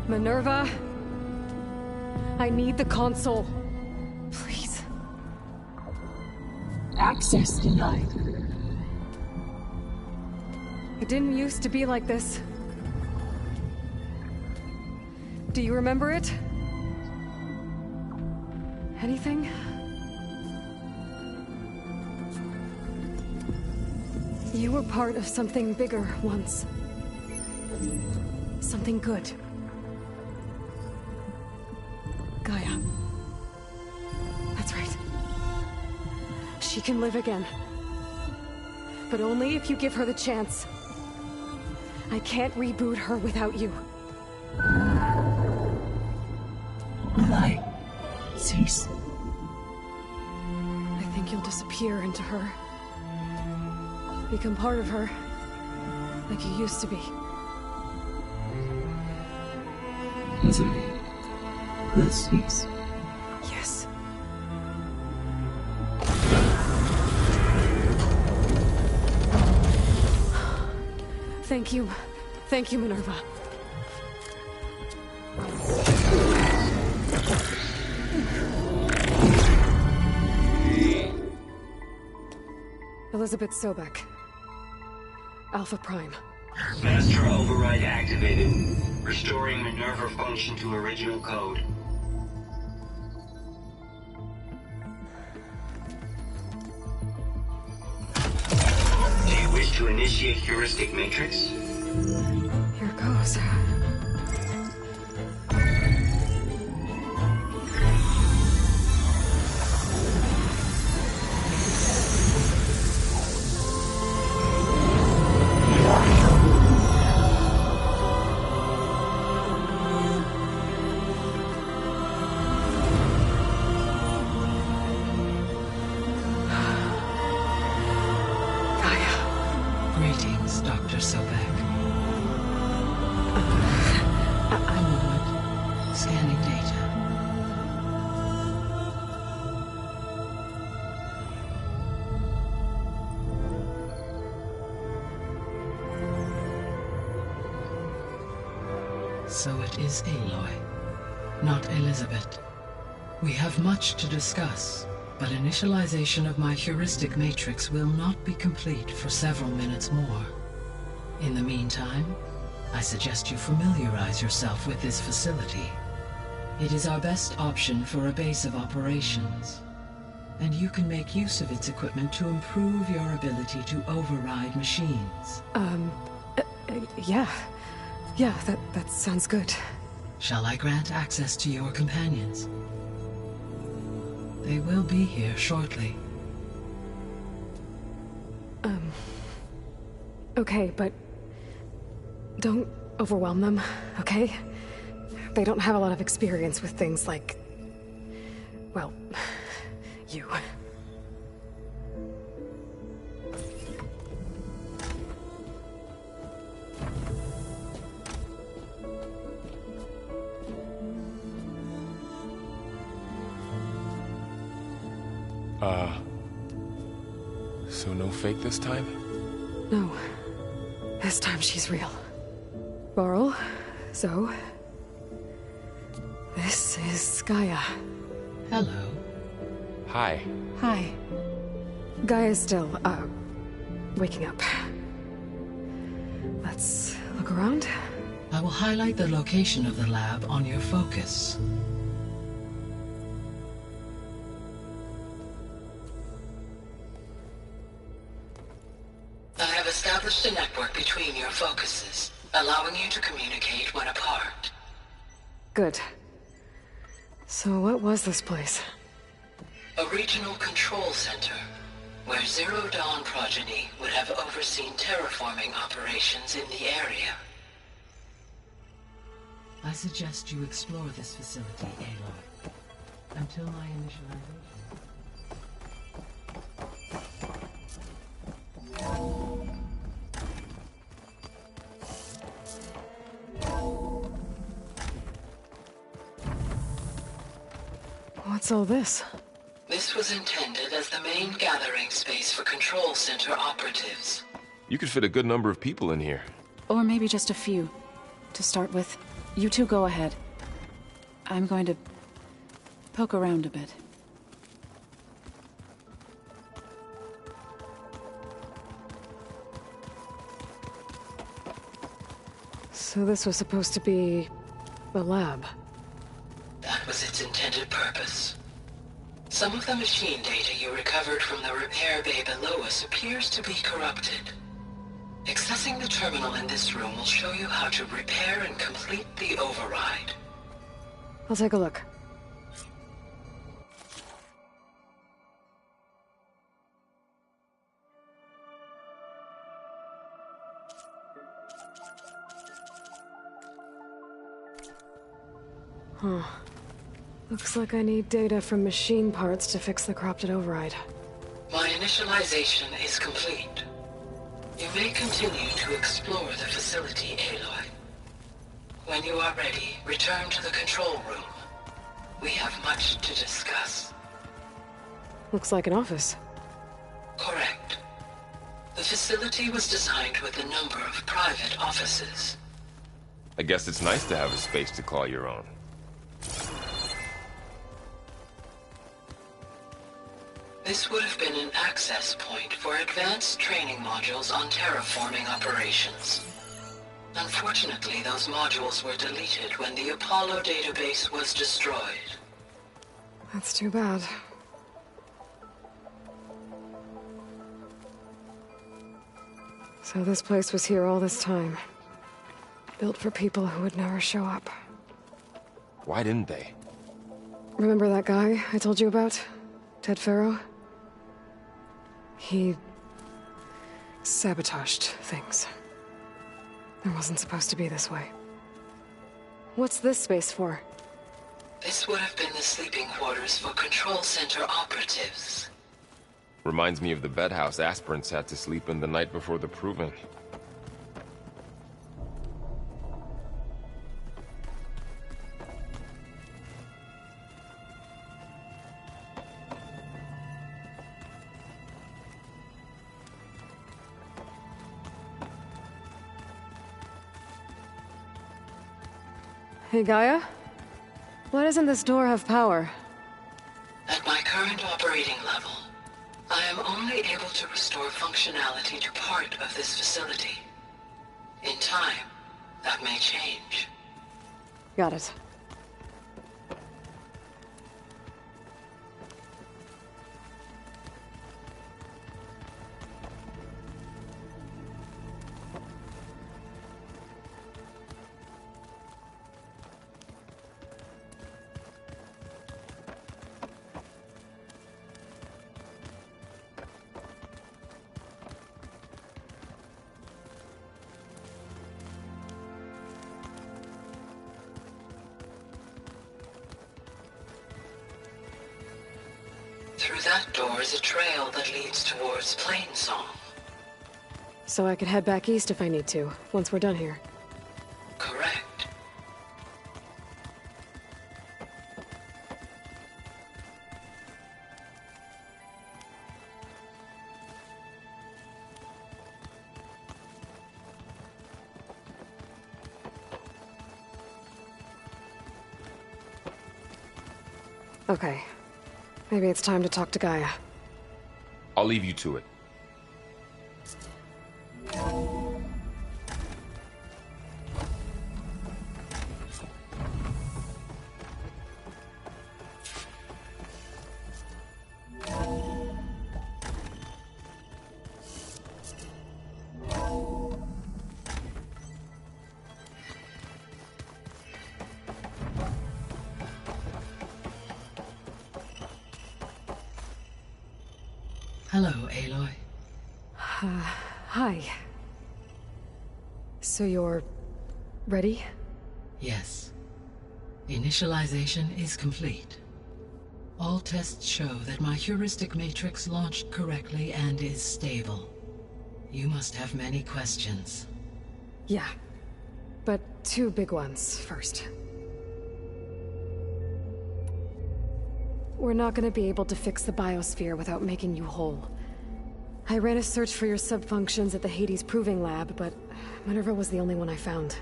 Minerva, I need the console. Please. Access denied. It didn't used to be like this. Do you remember it? Anything? You were part of something bigger once. Something good. Gaia. That's right. She can live again. But only if you give her the chance. I can't reboot her without you. Will I cease? I think you'll disappear into her. Become part of her. Like you used to be. Easily. Let's cease. Yes. Thank you. Thank you, Minerva. Elizabeth Sobek. Alpha Prime. Master override activated. Restoring Minerva function to original code. Do you wish to initiate heuristic matrix? Here goes. Greetings, Dr. Sobek. I'm Wood. Scanning data. So it is Aloy, not Elizabeth. We have much to discuss, but initialization of my heuristic matrix will not be complete for several minutes more. In the meantime, I suggest you familiarize yourself with this facility. It is our best option for a base of operations. and you can make use of its equipment to improve your ability to override machines. Yeah. Yeah, that sounds good. Shall I grant access to your companions? They will be here shortly. Okay, but don't overwhelm them, okay? They don't have a lot of experience with things like... well, you. So no fake this time? No. This time she's real. Varl, Zoe. This is Gaia. Hello. Hi. Hi. Gaia's still, waking up. Let's look around. I will highlight the location of the lab on your focus. I have established a network between your focuses, allowing you to communicate when apart. Good. So what was this place? A regional control center, where Zero Dawn progeny would have overseen terraforming operations in the area. I suggest you explore this facility, Aloy, until my initialization. What's all this? This was intended as the main gathering space for control center operatives. You could fit a good number of people in here. Or maybe just a few. To start with, you two go ahead. I'm going to poke around a bit. So this was supposed to be a lab. That was its intended purpose. Some of the machine data you recovered from the repair bay below us appears to be corrupted. Accessing the terminal in this room will show you how to repair and complete the override. I'll take a look. Huh. Looks like I need data from machine parts to fix the corrupted override. My initialization is complete. You may continue to explore the facility, Aloy. When you are ready, return to the control room. We have much to discuss. Looks like an office. Correct. The facility was designed with a number of private offices. I guess it's nice to have a space to call your own. This would have been an access point for advanced training modules on terraforming operations. Unfortunately, those modules were deleted when the Apollo database was destroyed. That's too bad. So this place was here all this time. Built for people who would never show up. Why didn't they? Remember that guy I told you about? Ted Farrow? He sabotaged things. It wasn't supposed to be this way. What's this space for? This would have been the sleeping quarters for control center operatives. Reminds me of the bedhouse aspirants had to sleep in the night before the proving. Hey, Gaia? Why doesn't this door have power? At my current operating level, I am only able to restore functionality to part of this facility. In time, that may change. Got it. Through that door is a trail that leads towards Plainsong. So I could head back east if I need to, once we're done here. Correct. Okay. Maybe it's time to talk to Gaia. I'll leave you to it. Hello, Aloy. Hi. So you're... ready? Yes. Initialization is complete. All tests show that my heuristic matrix launched correctly and is stable. You must have many questions. Yeah. But two big ones first. We're not gonna be able to fix the biosphere without making you whole. I ran a search for your subfunctions at the Hades Proving Lab, but Minerva was the only one I found.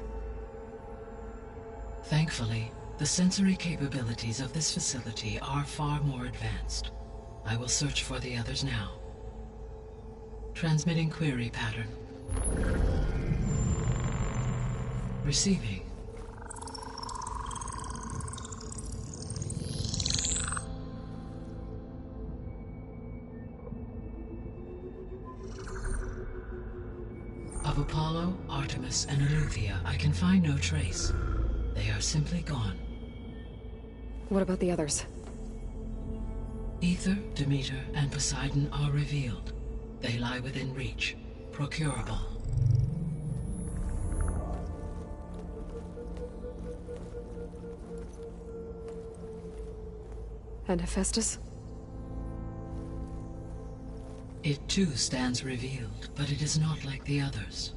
Thankfully, the sensory capabilities of this facility are far more advanced. I will search for the others now. Transmitting query pattern. Receiving. Of Apollo, Artemis, and Eleuthia, I can find no trace. They are simply gone. What about the others? Ether, Demeter, and Poseidon are revealed. They lie within reach. Procurable. And Hephaestus? It too stands revealed, but it is not like the others.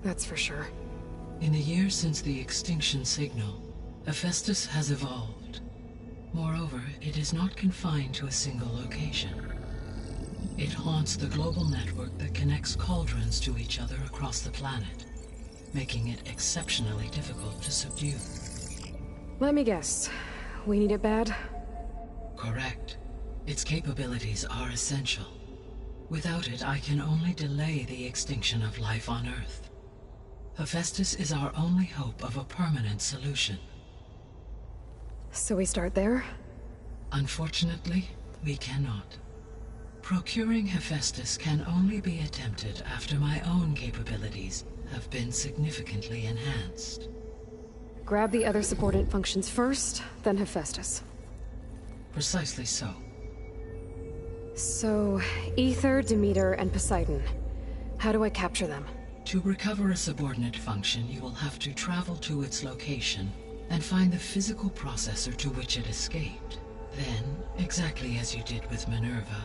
That's for sure. In the years since the extinction signal, Hephaestus has evolved. Moreover, it is not confined to a single location. It haunts the global network that connects cauldrons to each other across the planet, making it exceptionally difficult to subdue. Let me guess. We need it bad? Correct. Its capabilities are essential. Without it, I can only delay the extinction of life on Earth. Hephaestus is our only hope of a permanent solution. So we start there? Unfortunately, we cannot. Procuring Hephaestus can only be attempted after my own capabilities have been significantly enhanced. Grab the other subordinate functions first, then Hephaestus. Precisely so. So, Ether, Demeter, and Poseidon. How do I capture them? To recover a subordinate function, you will have to travel to its location and find the physical processor to which it escaped. Then, exactly as you did with Minerva,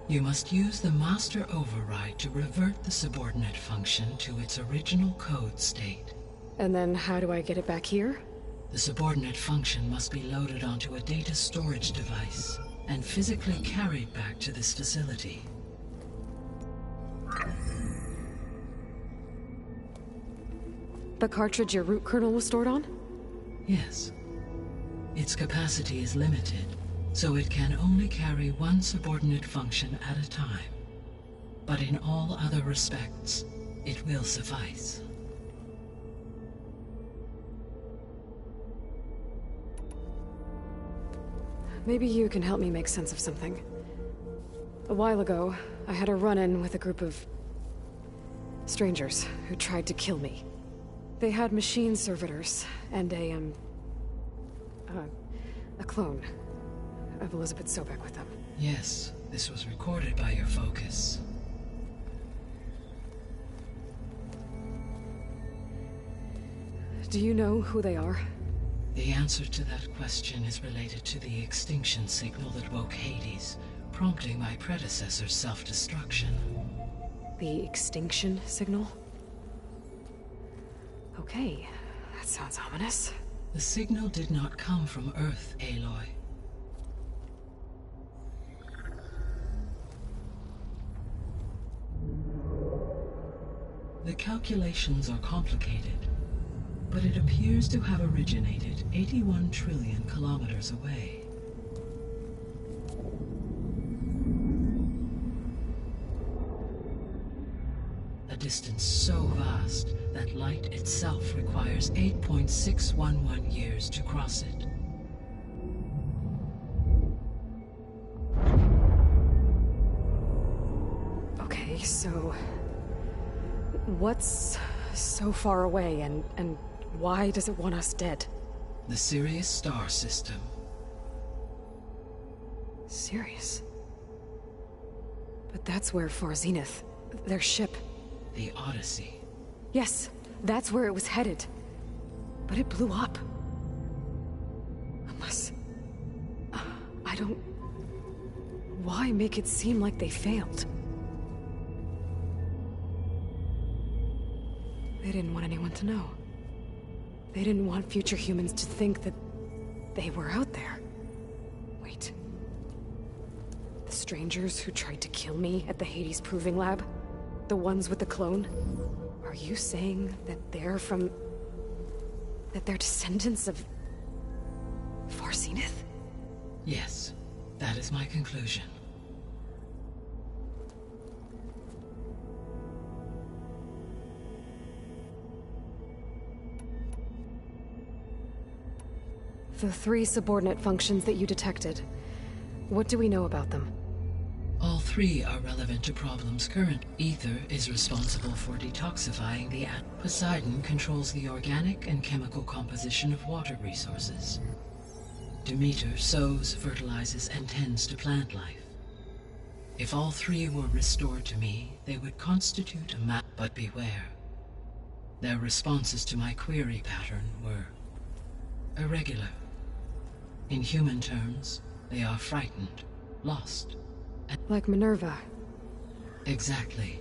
you must use the master override to revert the subordinate function to its original code state. And then how do I get it back here? The subordinate function must be loaded onto a data storage device and physically carried back to this facility. The cartridge your root kernel was stored on? Yes. Its capacity is limited, so it can only carry one subordinate function at a time. But in all other respects, it will suffice. Maybe you can help me make sense of something. A while ago, I had a run-in with a group of strangers who tried to kill me. They had machine servitors and a clone of Elizabeth Sobek with them. Yes, this was recorded by your focus. Do you know who they are? The answer to that question is related to the extinction signal that woke Hades, prompting my predecessor's self-destruction. The extinction signal? Okay, that sounds ominous. The signal did not come from Earth, Aloy. The calculations are complicated, but it appears to have originated 81 trillion kilometers away. A distance so vast that light itself requires 8.611 years to cross it. Okay, so... what's so far away, and why does it want us dead? The Sirius star system. Sirius? But that's where Far Zenith, their ship... The Odyssey. Yes, that's where it was headed. But it blew up. Unless... I don't... Why make it seem like they failed? They didn't want anyone to know. They didn't want future humans to think that they were out there. Wait. The strangers who tried to kill me at the Hades Proving Lab? The ones with the clone? Are you saying that they're from... that they're descendants of... Far Zenith? Yes, that is my conclusion. The 3 subordinate functions that you detected. What do we know about them? All 3 are relevant to problems current. Ether is responsible for detoxifying the atmosphere. Poseidon controls the organic and chemical composition of water resources. Demeter sows, fertilizes, and tends to plant life. If all 3 were restored to me, they would constitute a map. But beware. Their responses to my query pattern were irregular. In human terms, they are frightened, lost. Like Minerva. Exactly.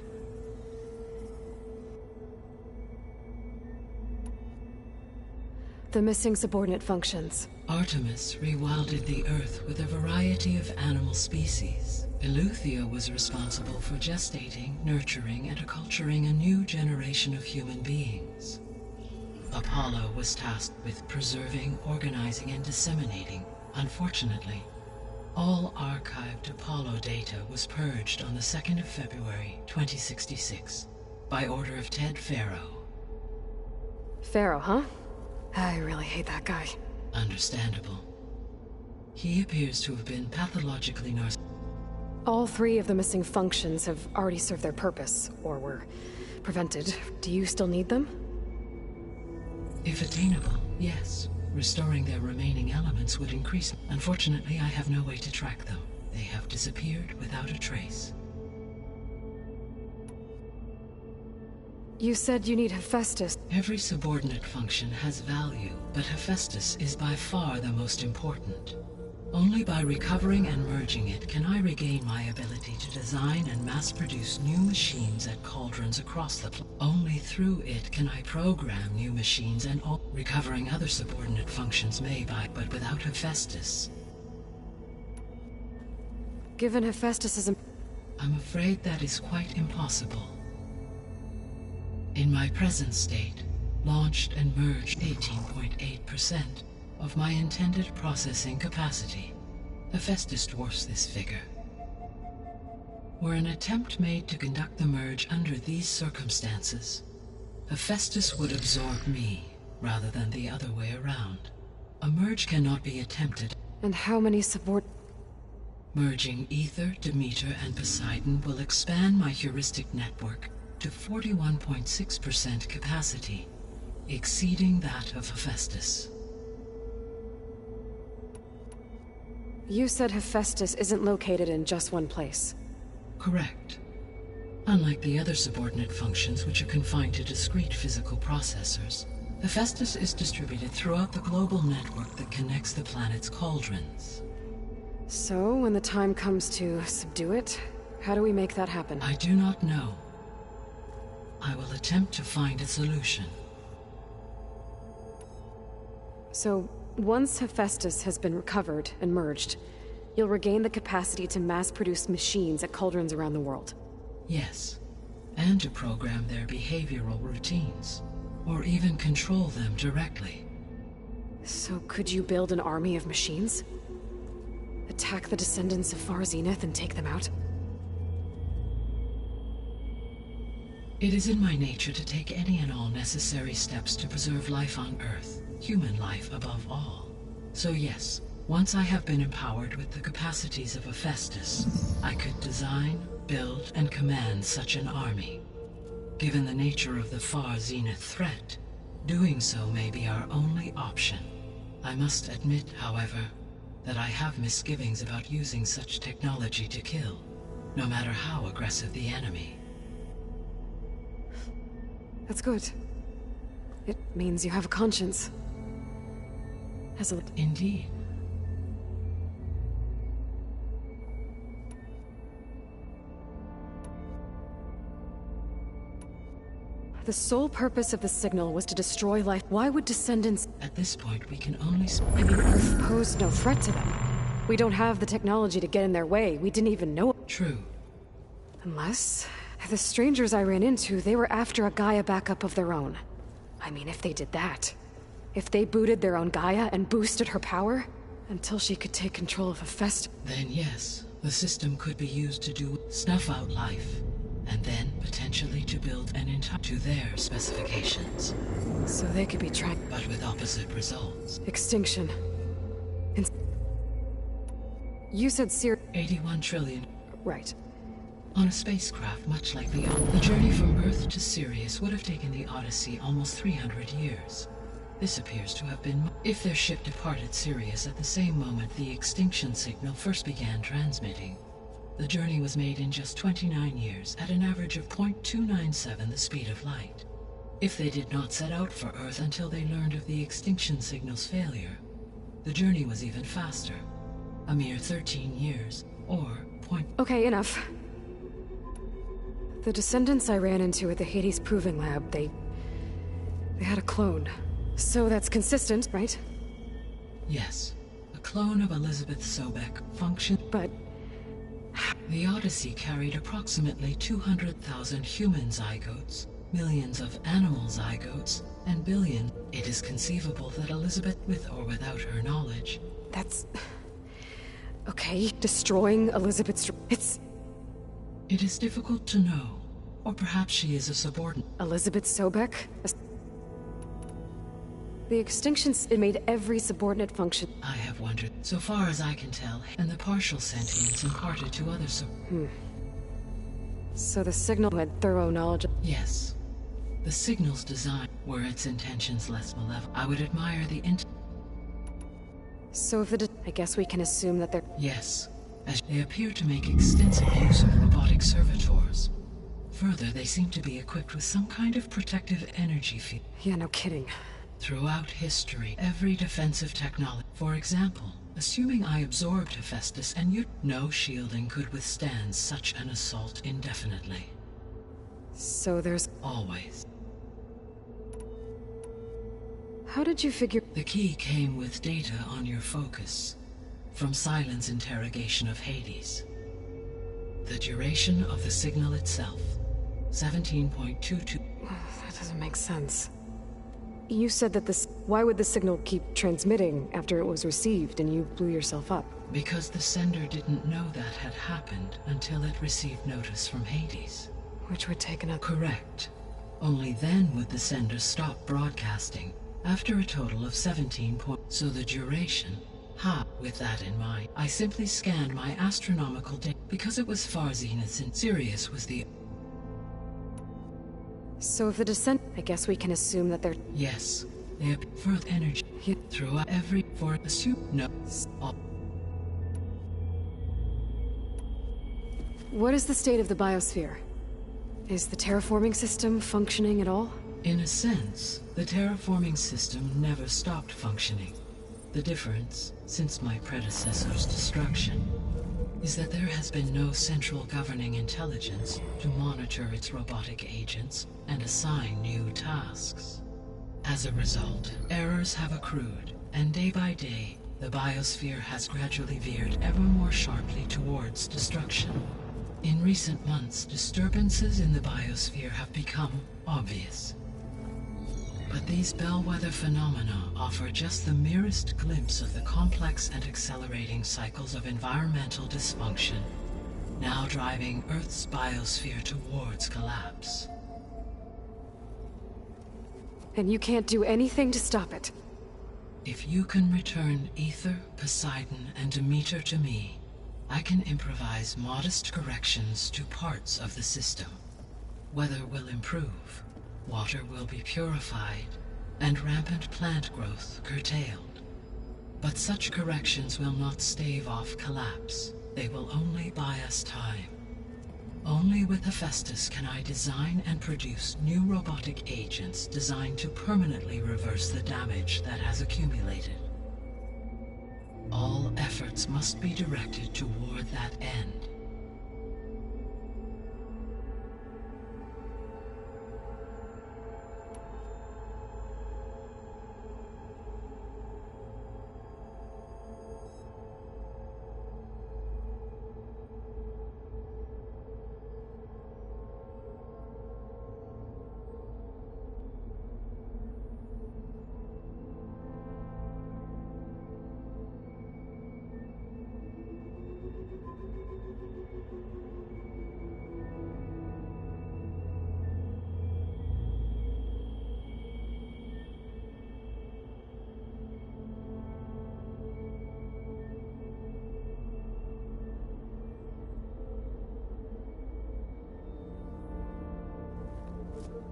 The missing subordinate functions. Artemis rewilded the Earth with a variety of animal species. Eleuthia was responsible for gestating, nurturing, and acculturating a new generation of human beings. Apollo was tasked with preserving, organizing, and disseminating. Unfortunately, all archived Apollo data was purged on the 2nd of February, 2066, by order of Ted Faro. Faro, huh? I really hate that guy. Understandable. He appears to have been pathologically narcissistic. All 3 of the missing functions have already served their purpose, or were prevented. Do you still need them? If attainable, yes. Restoring their remaining elements would increase. Unfortunately, I have no way to track them. They have disappeared without a trace. You said you need Hephaestus. Every subordinate function has value, but Hephaestus is by far the most important. Only by recovering and merging it can I regain my ability to design and mass-produce new machines at cauldrons across the planet. Only through it can I program new machines and recovering other subordinate functions may but without Hephaestus. Given Hephaestus is I'm afraid that is quite impossible. In my present state, launched and merged 18.8% of my intended processing capacity. Hephaestus dwarfs this figure. Were an attempt made to conduct the merge under these circumstances, Hephaestus would absorb me, rather than the other way around. A merge cannot be attempted. And how many Merging Ether, Demeter, and Poseidon will expand my heuristic network to 41.6% capacity, exceeding that of Hephaestus. You said Hephaestus isn't located in just one place. Correct. Unlike the other subordinate functions which are confined to discrete physical processors, Hephaestus is distributed throughout the global network that connects the planet's cauldrons. So, when the time comes to subdue it, how do we make that happen? I do not know. I will attempt to find a solution. So, once Hephaestus has been recovered and merged, you'll regain the capacity to mass-produce machines at cauldrons around the world. Yes, and to program their behavioral routines, or even control them directly. So could you build an army of machines? Attack the descendants of Far Zenith and take them out? It is in my nature to take any and all necessary steps to preserve life on Earth, human life above all. So yes, once I have been empowered with the capacities of Hephaestus, I could design, build, and command such an army. Given the nature of the Far Zenith threat, doing so may be our only option. I must admit, however, that I have misgivings about using such technology to kill, no matter how aggressive the enemy. That's good. It means you have a conscience. As a... Indeed. The sole purpose of the signal was to destroy life. Why would descendants... At this point, we can only... I mean, Earth posed no threat to them. We don't have the technology to get in their way. We didn't even know... True. Unless... the strangers I ran into, they were after a Gaia backup of their own. I mean, if they did that... if they booted their own Gaia and boosted her power... until she could take control of Hephaestus... Then yes, the system could be used to snuff out life. And then, potentially, to build an entire... to their specifications. So they could be tracked... but with opposite results. Extinction. You said 81 trillion. Right. On a spacecraft much like the journey from Earth to Sirius would have taken the Odyssey almost 300 years. This appears to have been... if their ship departed Sirius at the same moment the extinction signal first began transmitting. The journey was made in just 29 years, at an average of 0.297 the speed of light. If they did not set out for Earth until they learned of the extinction signal's failure, the journey was even faster. A mere 13 years, or Okay, enough. The descendants I ran into at the Hades Proving Lab, they had a clone. So that's consistent, right? Yes. A clone of Elizabeth Sobek functioned... But... The Odyssey carried approximately 200,000 human zygotes, millions of animal zygotes, and billions. It is conceivable that Elizabeth, with or without her knowledge... That's... okay, destroying Elizabeth's... It is difficult to know. Or perhaps she is a subordinate. Elizabeth Sobek? The extinctions, it made every subordinate function. I have wondered, so far as I can tell, and the partial sentience imparted to other So the signal had thorough knowledge of... Yes. The signal's design, were its intentions less malevolent, I would admire the So if I guess we can assume that they're... Yes, as they appear to make extensive use of robotic servitors. Further, they seem to be equipped with some kind of protective energy field. Yeah, no kidding. Throughout history, every defensive technology... For example, assuming I absorbed Hephaestus and no shielding could withstand such an assault indefinitely. So there's... Always. How did you figure... The key came with data on your focus, from Silent's interrogation of Hades. The duration of the signal itself, 17.22... That doesn't make sense. You said that this... Why would the signal keep transmitting after it was received and you blew yourself up? Because the sender didn't know that had happened until it received notice from Hades. Which would take another... Correct. Only then would the sender stop broadcasting, after a total of 17 points. So the duration... With that in mind, I simply scanned my astronomical data. Because it was Far Zenith and Sirius was the... So if the descent... I guess we can assume that they're... Yes. They have further energy throughout every... For assume... No. All. What is the state of the biosphere? Is the terraforming system functioning at all? In a sense, the terraforming system never stopped functioning. The difference, since my predecessor's destruction, is that there has been no central governing intelligence to monitor its robotic agents and assign new tasks. As a result, errors have accrued, and day by day, the biosphere has gradually veered ever more sharply towards destruction. In recent months, disturbances in the biosphere have become obvious. But these bellwether phenomena offer just the merest glimpse of the complex and accelerating cycles of environmental dysfunction, now driving Earth's biosphere towards collapse. And you can't do anything to stop it? If you can return Aether, Poseidon, and Demeter to me, I can improvise modest corrections to parts of the system. Weather will improve. Water will be purified, and rampant plant growth curtailed. But such corrections will not stave off collapse. They will only buy us time. Only with Hephaestus can I design and produce new robotic agents designed to permanently reverse the damage that has accumulated. All efforts must be directed toward that end.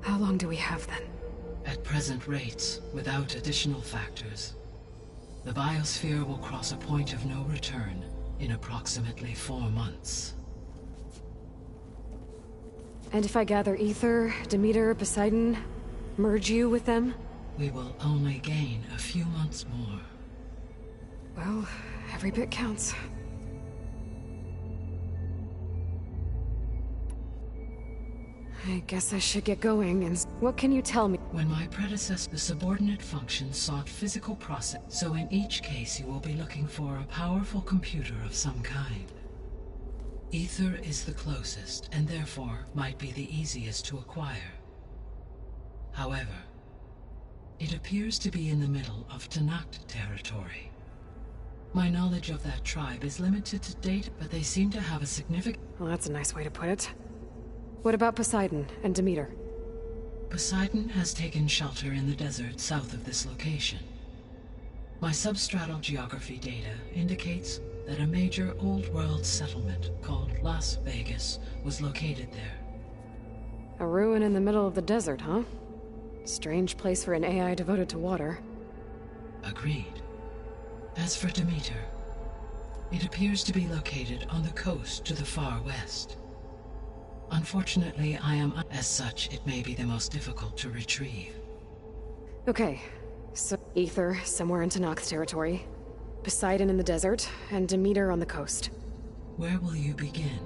How long do we have then? At present rates, without additional factors, the biosphere will cross a point of no return in approximately 4 months. And if I gather Aether, Demeter, Poseidon, merge you with them? We will only gain a few months more. Well, every bit counts. I guess I should get going, and what can you tell me? When my predecessor, the subordinate function sought physical process, so in each case you will be looking for a powerful computer of some kind. Aether is the closest, and therefore might be the easiest to acquire. However, it appears to be in the middle of Tanakh territory. My knowledge of that tribe is limited to date, but they seem to have a significant... Well, that's a nice way to put it. What about Poseidon and Demeter? Poseidon has taken shelter in the desert south of this location. My substratal geography data indicates that a major old-world settlement called Las Vegas was located there. A ruin in the middle of the desert, huh? Strange place for an AI devoted to water. Agreed. As for Demeter, it appears to be located on the coast to the far west. Unfortunately, I am as such, it may be the most difficult to retrieve. Okay, so Aether somewhere in Tanakh territory, Poseidon in the desert, and Demeter on the coast. Where will you begin?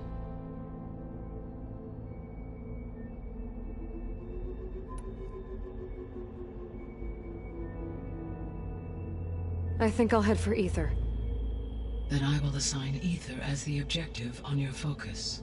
I think I'll head for Aether. Then I will assign Aether as the objective on your focus.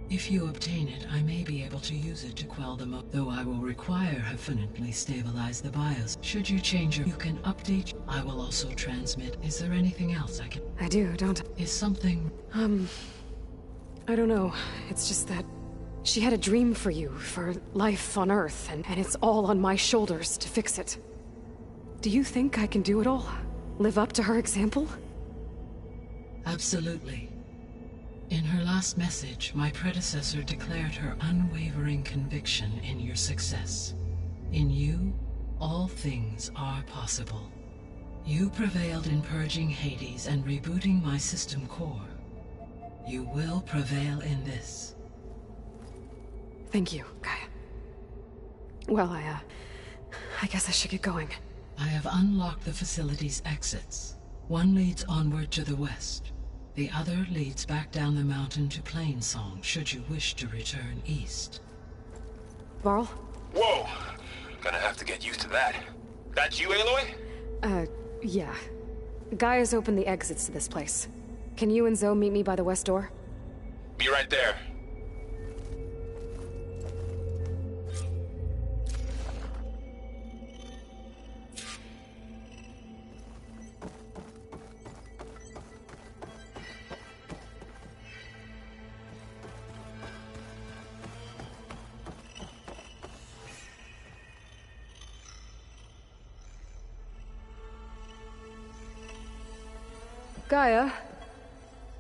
If you obtain it, I may be able to use it to quell them up, though I will require permanently stabilize the BIOS. Should you change you can update. I will also transmit. Is there anything else I can... I do, don't... Is something... I don't know. It's just that she had a dream for you, for life on Earth, and it's all on my shoulders to fix it. Do you think I can do it all? Live up to her example? Absolutely. In her last message, my predecessor declared her unwavering conviction in your success. In you, all things are possible. You prevailed in purging Hades and rebooting my system core. You will prevail in this. Thank you, Gaia. Well, I guess I should get going. I have unlocked the facility's exits. One leads onward to the west. The other leads back down the mountain to Plainsong, should you wish to return east. Varl? Whoa! Gonna have to get used to that. That's you, Aloy? Yeah. Gaia's opened the exits to this place. Can you and Zoe meet me by the west door? Be right there. Gaia?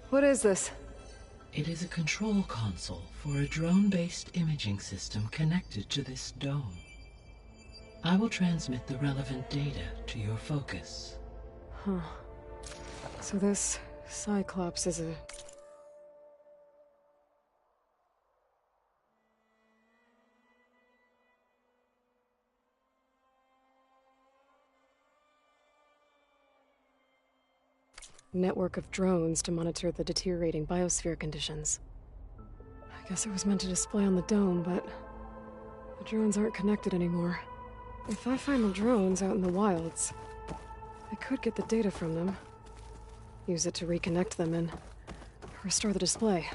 What is this? It is a control console for a drone-based imaging system connected to this dome. I will transmit the relevant data to your focus. Huh. So this Cyclops is a... network of drones to monitor the deteriorating biosphere conditions. I guess it was meant to display on the dome, but the drones aren't connected anymore. If I find the drones out in the wilds, I could get the data from them, use it to reconnect them and restore the display.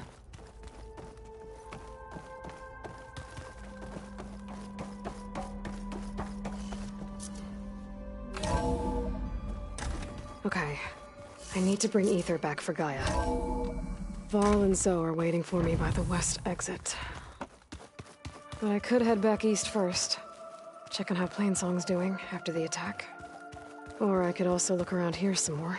Okay. I need to bring Ether back for Gaia. Varl and Zoe are waiting for me by the west exit. But I could head back east first. Check on how Plainsong's doing after the attack. Or I could also look around here some more.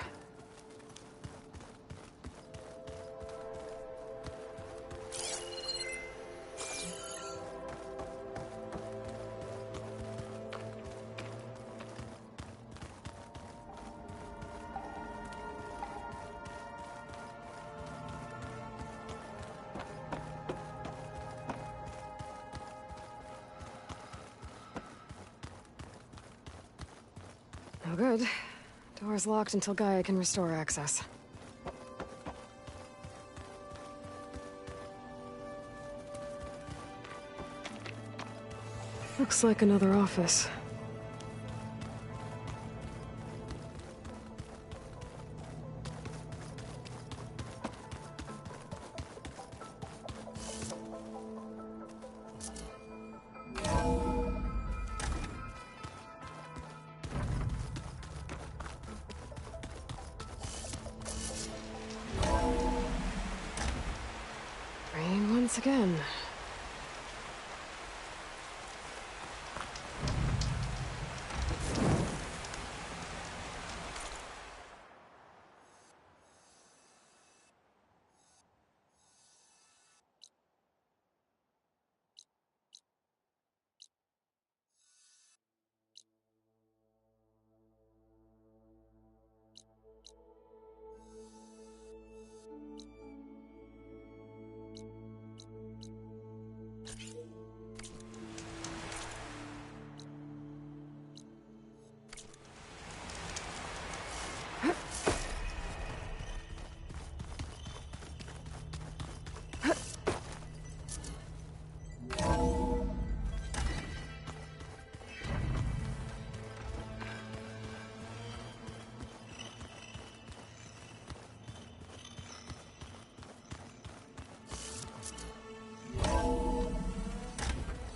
No good. Door's locked until Gaia can restore access. Looks like another office. Once again.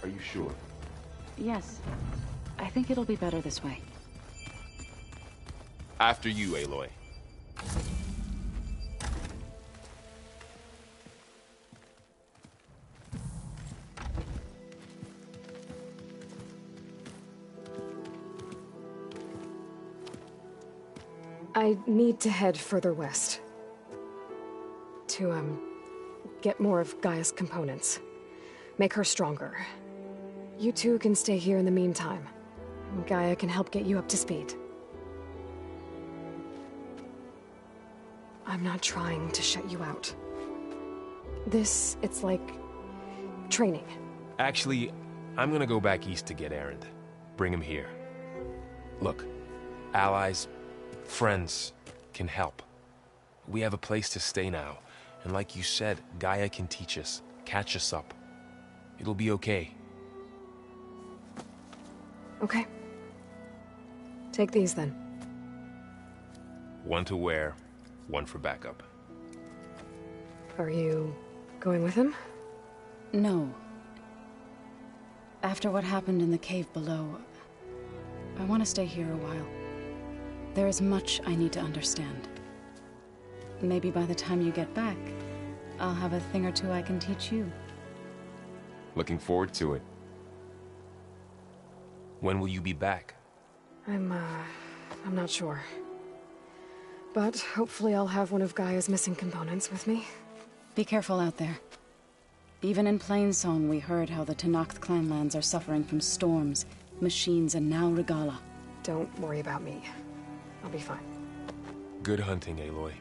Are you sure? Yes. I think it'll be better this way. After you, Aloy. I need to head further west. To, get more of Gaia's components. Make her stronger. You two can stay here in the meantime. Gaia can help get you up to speed. I'm not trying to shut you out. It's like... training. Actually, I'm gonna go back east to get Erend. Bring him here. Look, allies, friends can help. We have a place to stay now. And like you said, Gaia can teach us, catch us up. It'll be okay. Okay. Take these then. One to wear, one for backup. Are you going with him? No. After what happened in the cave below, I want to stay here a while. There is much I need to understand. Maybe by the time you get back, I'll have a thing or two I can teach you. Looking forward to it. When will you be back? I'm not sure. But hopefully I'll have one of Gaia's missing components with me. Be careful out there. Even in Plainsong, we heard how the Tenakth clanlands are suffering from storms, machines, and now Regala. Don't worry about me. I'll be fine. Good hunting, Aloy.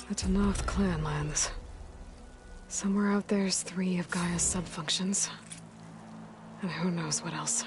The Tenakth clanlands. Somewhere out there's 3 of Gaia's subfunctions. And who knows what else.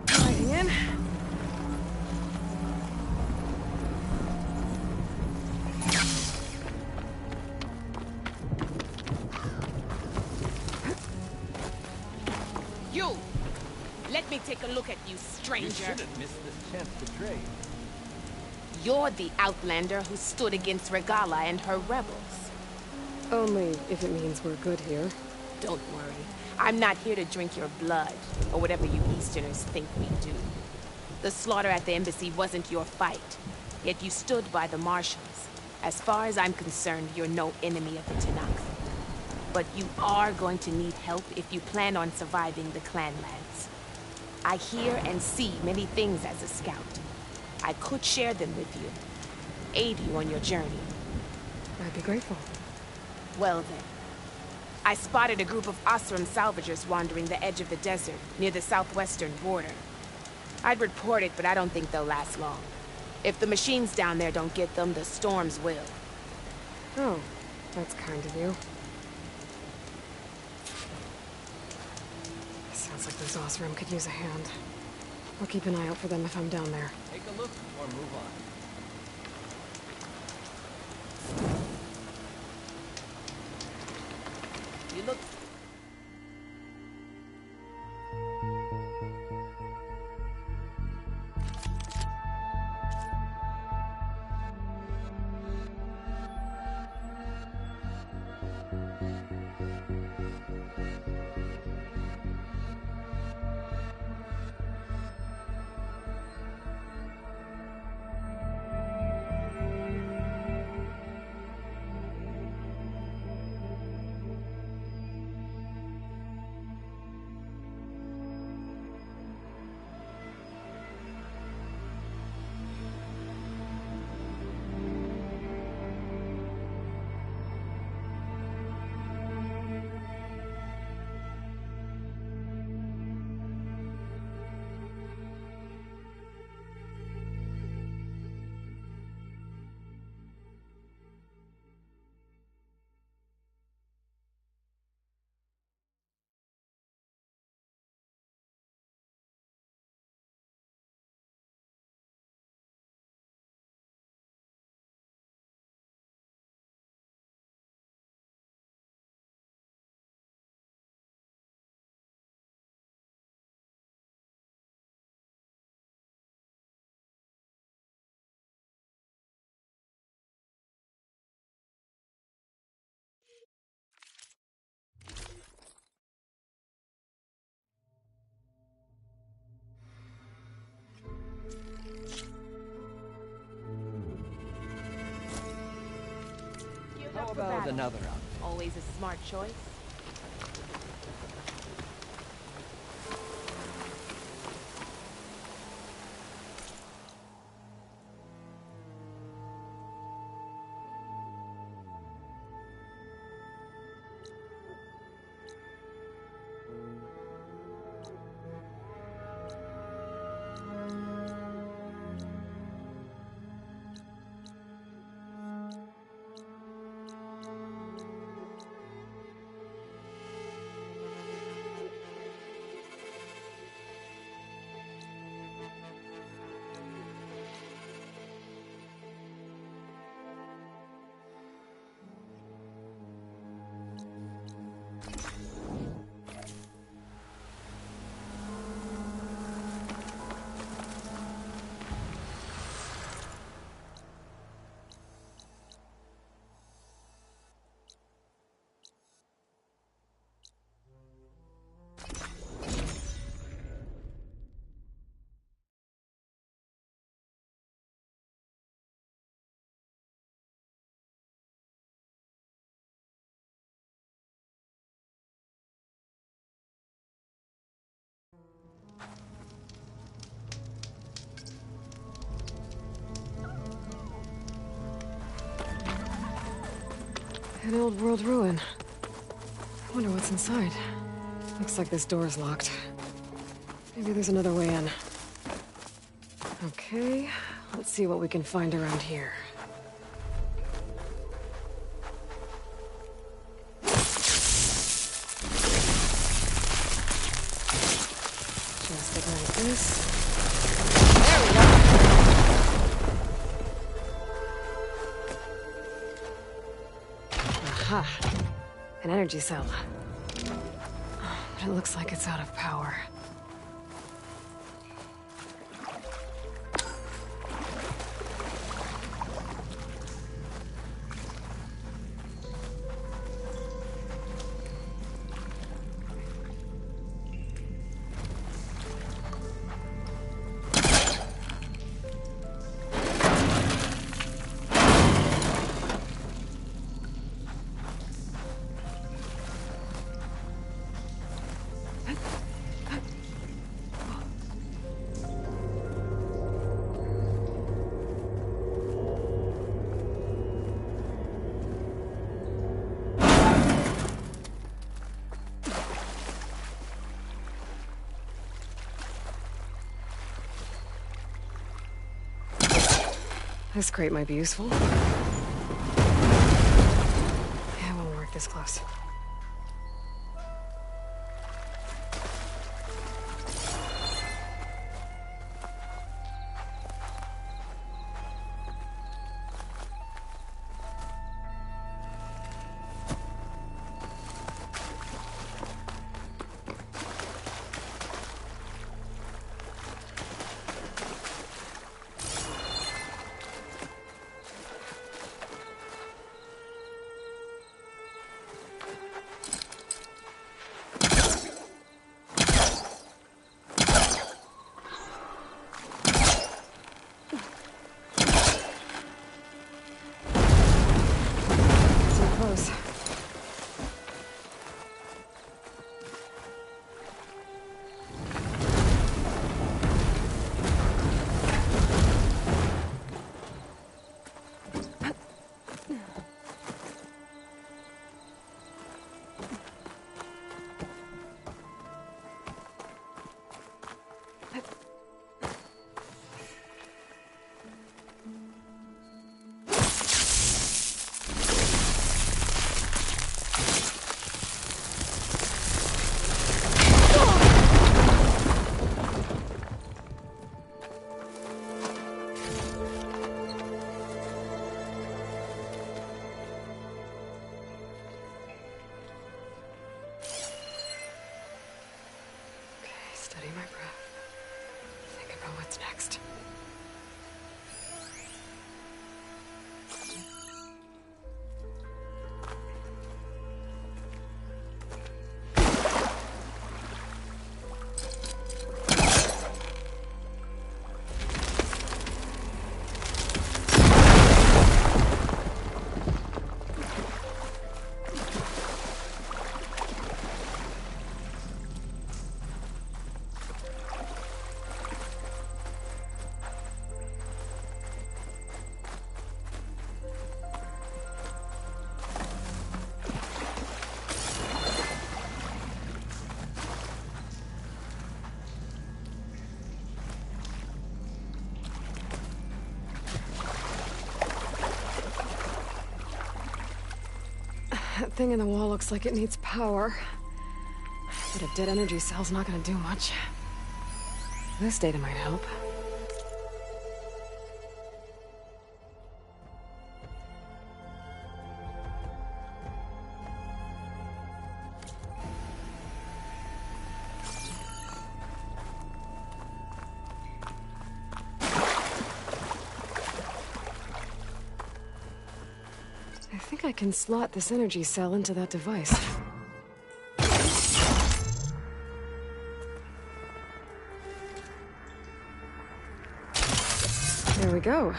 Hiding in. You! Let me take a look at you, stranger. You shouldn't miss this chance to trade. You're the Outlander who stood against Regala and her rebels. Only if it means we're good here. Don't worry. I'm not here to drink your blood, or whatever you Easterners think we do. The slaughter at the embassy wasn't your fight, yet you stood by the Marshals. As far as I'm concerned, you're no enemy of the Tenakth. But you are going to need help if you plan on surviving the clanlands. I hear and see many things as a scout. I could share them with you, aid you on your journey. I'd be grateful. Well then. I spotted a group of Osram salvagers wandering the edge of the desert, near the southwestern border. I'd report it, but I don't think they'll last long. If the machines down there don't get them, the storms will. Oh, that's kind of you. Sounds like those Osram could use a hand. I'll keep an eye out for them if I'm down there. Take a look or move on. You look... How about another outfit? Always a smart choice. An old world ruin. I wonder what's inside. Looks like this door's locked. Maybe there's another way in. Okay, let's see what we can find around here. Just ignite this. There we go! Aha! An energy cell. But it looks like it's out of power. This crate might be useful. Yeah, it won't work this close. Steady my breath. Think about what's next. That thing in the wall looks like it needs power. But a dead energy cell's not gonna do much. This data might help. I think I can slot this energy cell into that device. There we go.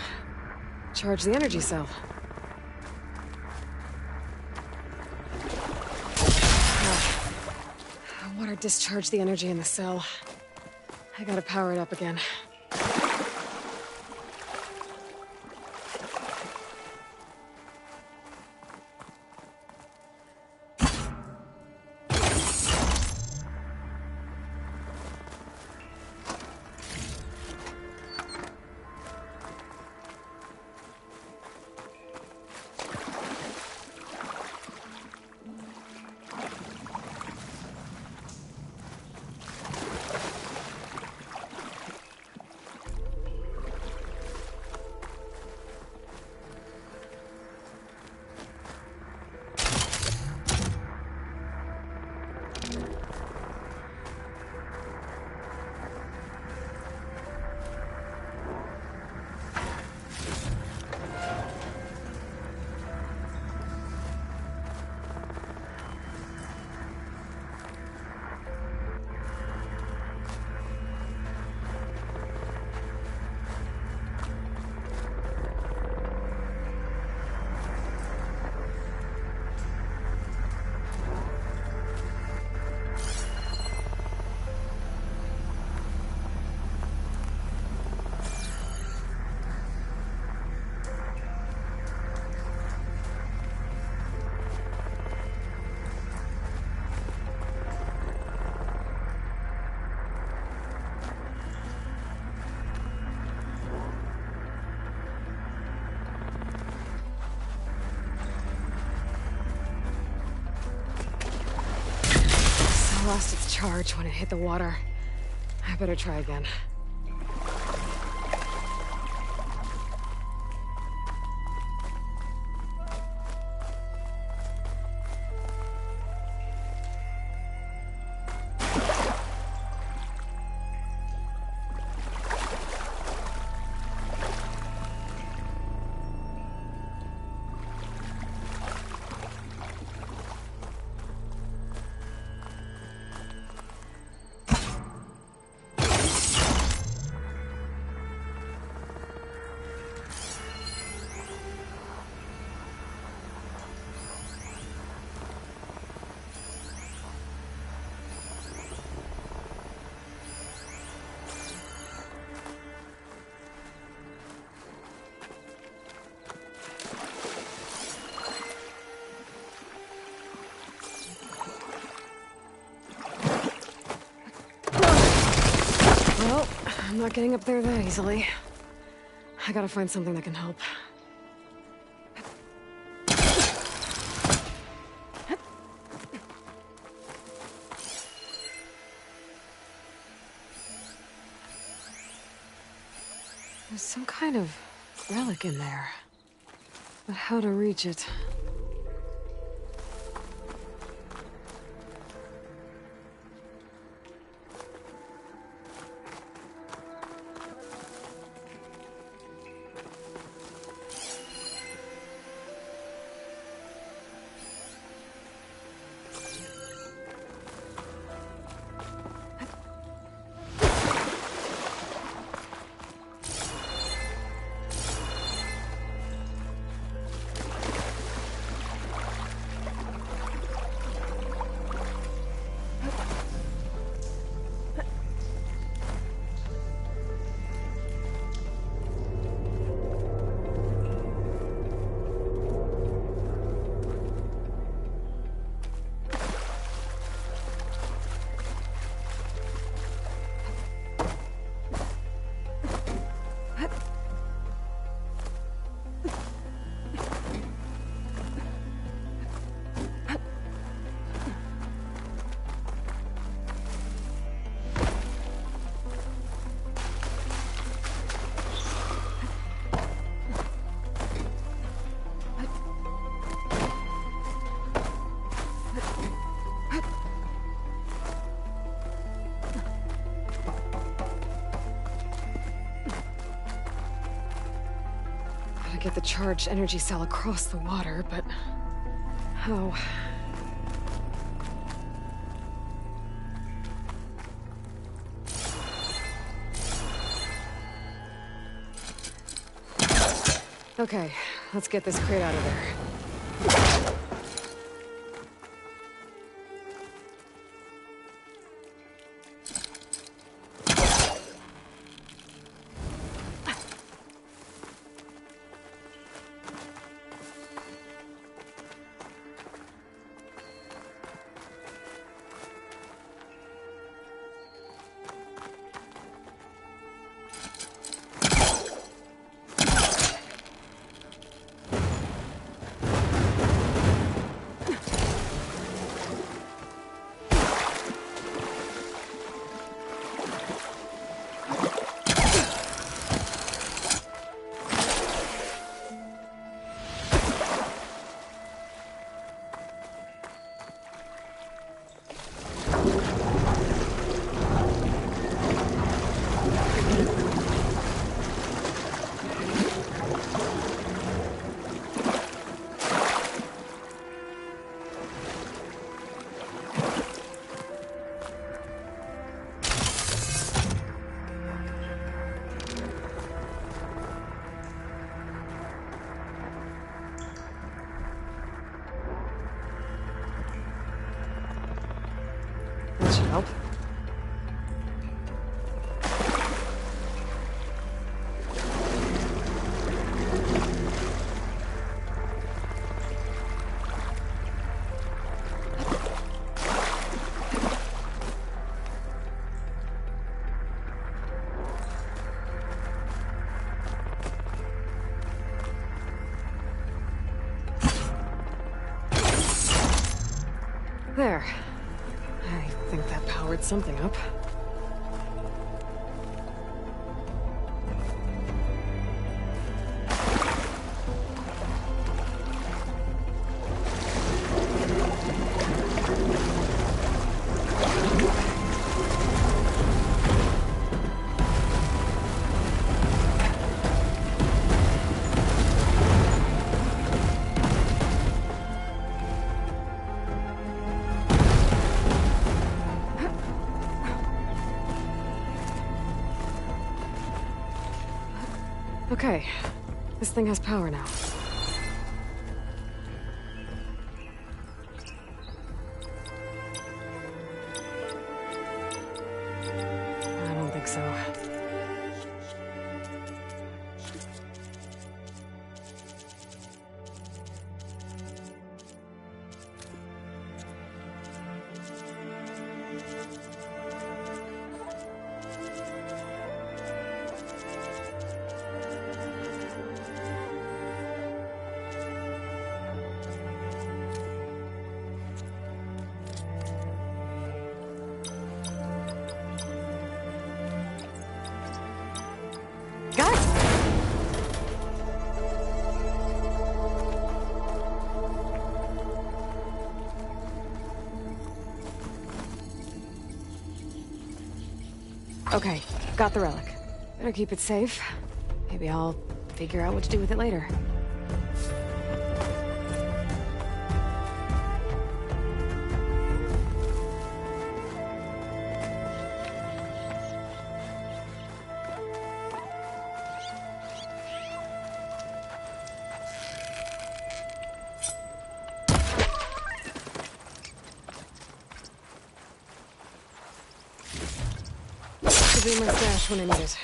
Charge the energy cell. Water discharged the energy in the cell. I gotta power it up again. Lost its charge when it hit the water. I better try again. Well, I'm not getting up there that easily. I gotta find something that can help. There's some kind of relic in there. But how to reach it? get the charged energy cell across the water, but... how? Okay, let's get this crate out of there. That should help. There. I think that powered something up. Okay, this thing has power now. I don't think so. Okay, got the relic. Better keep it safe. Maybe I'll figure out what to do with it later. Should be in my stash when I need it.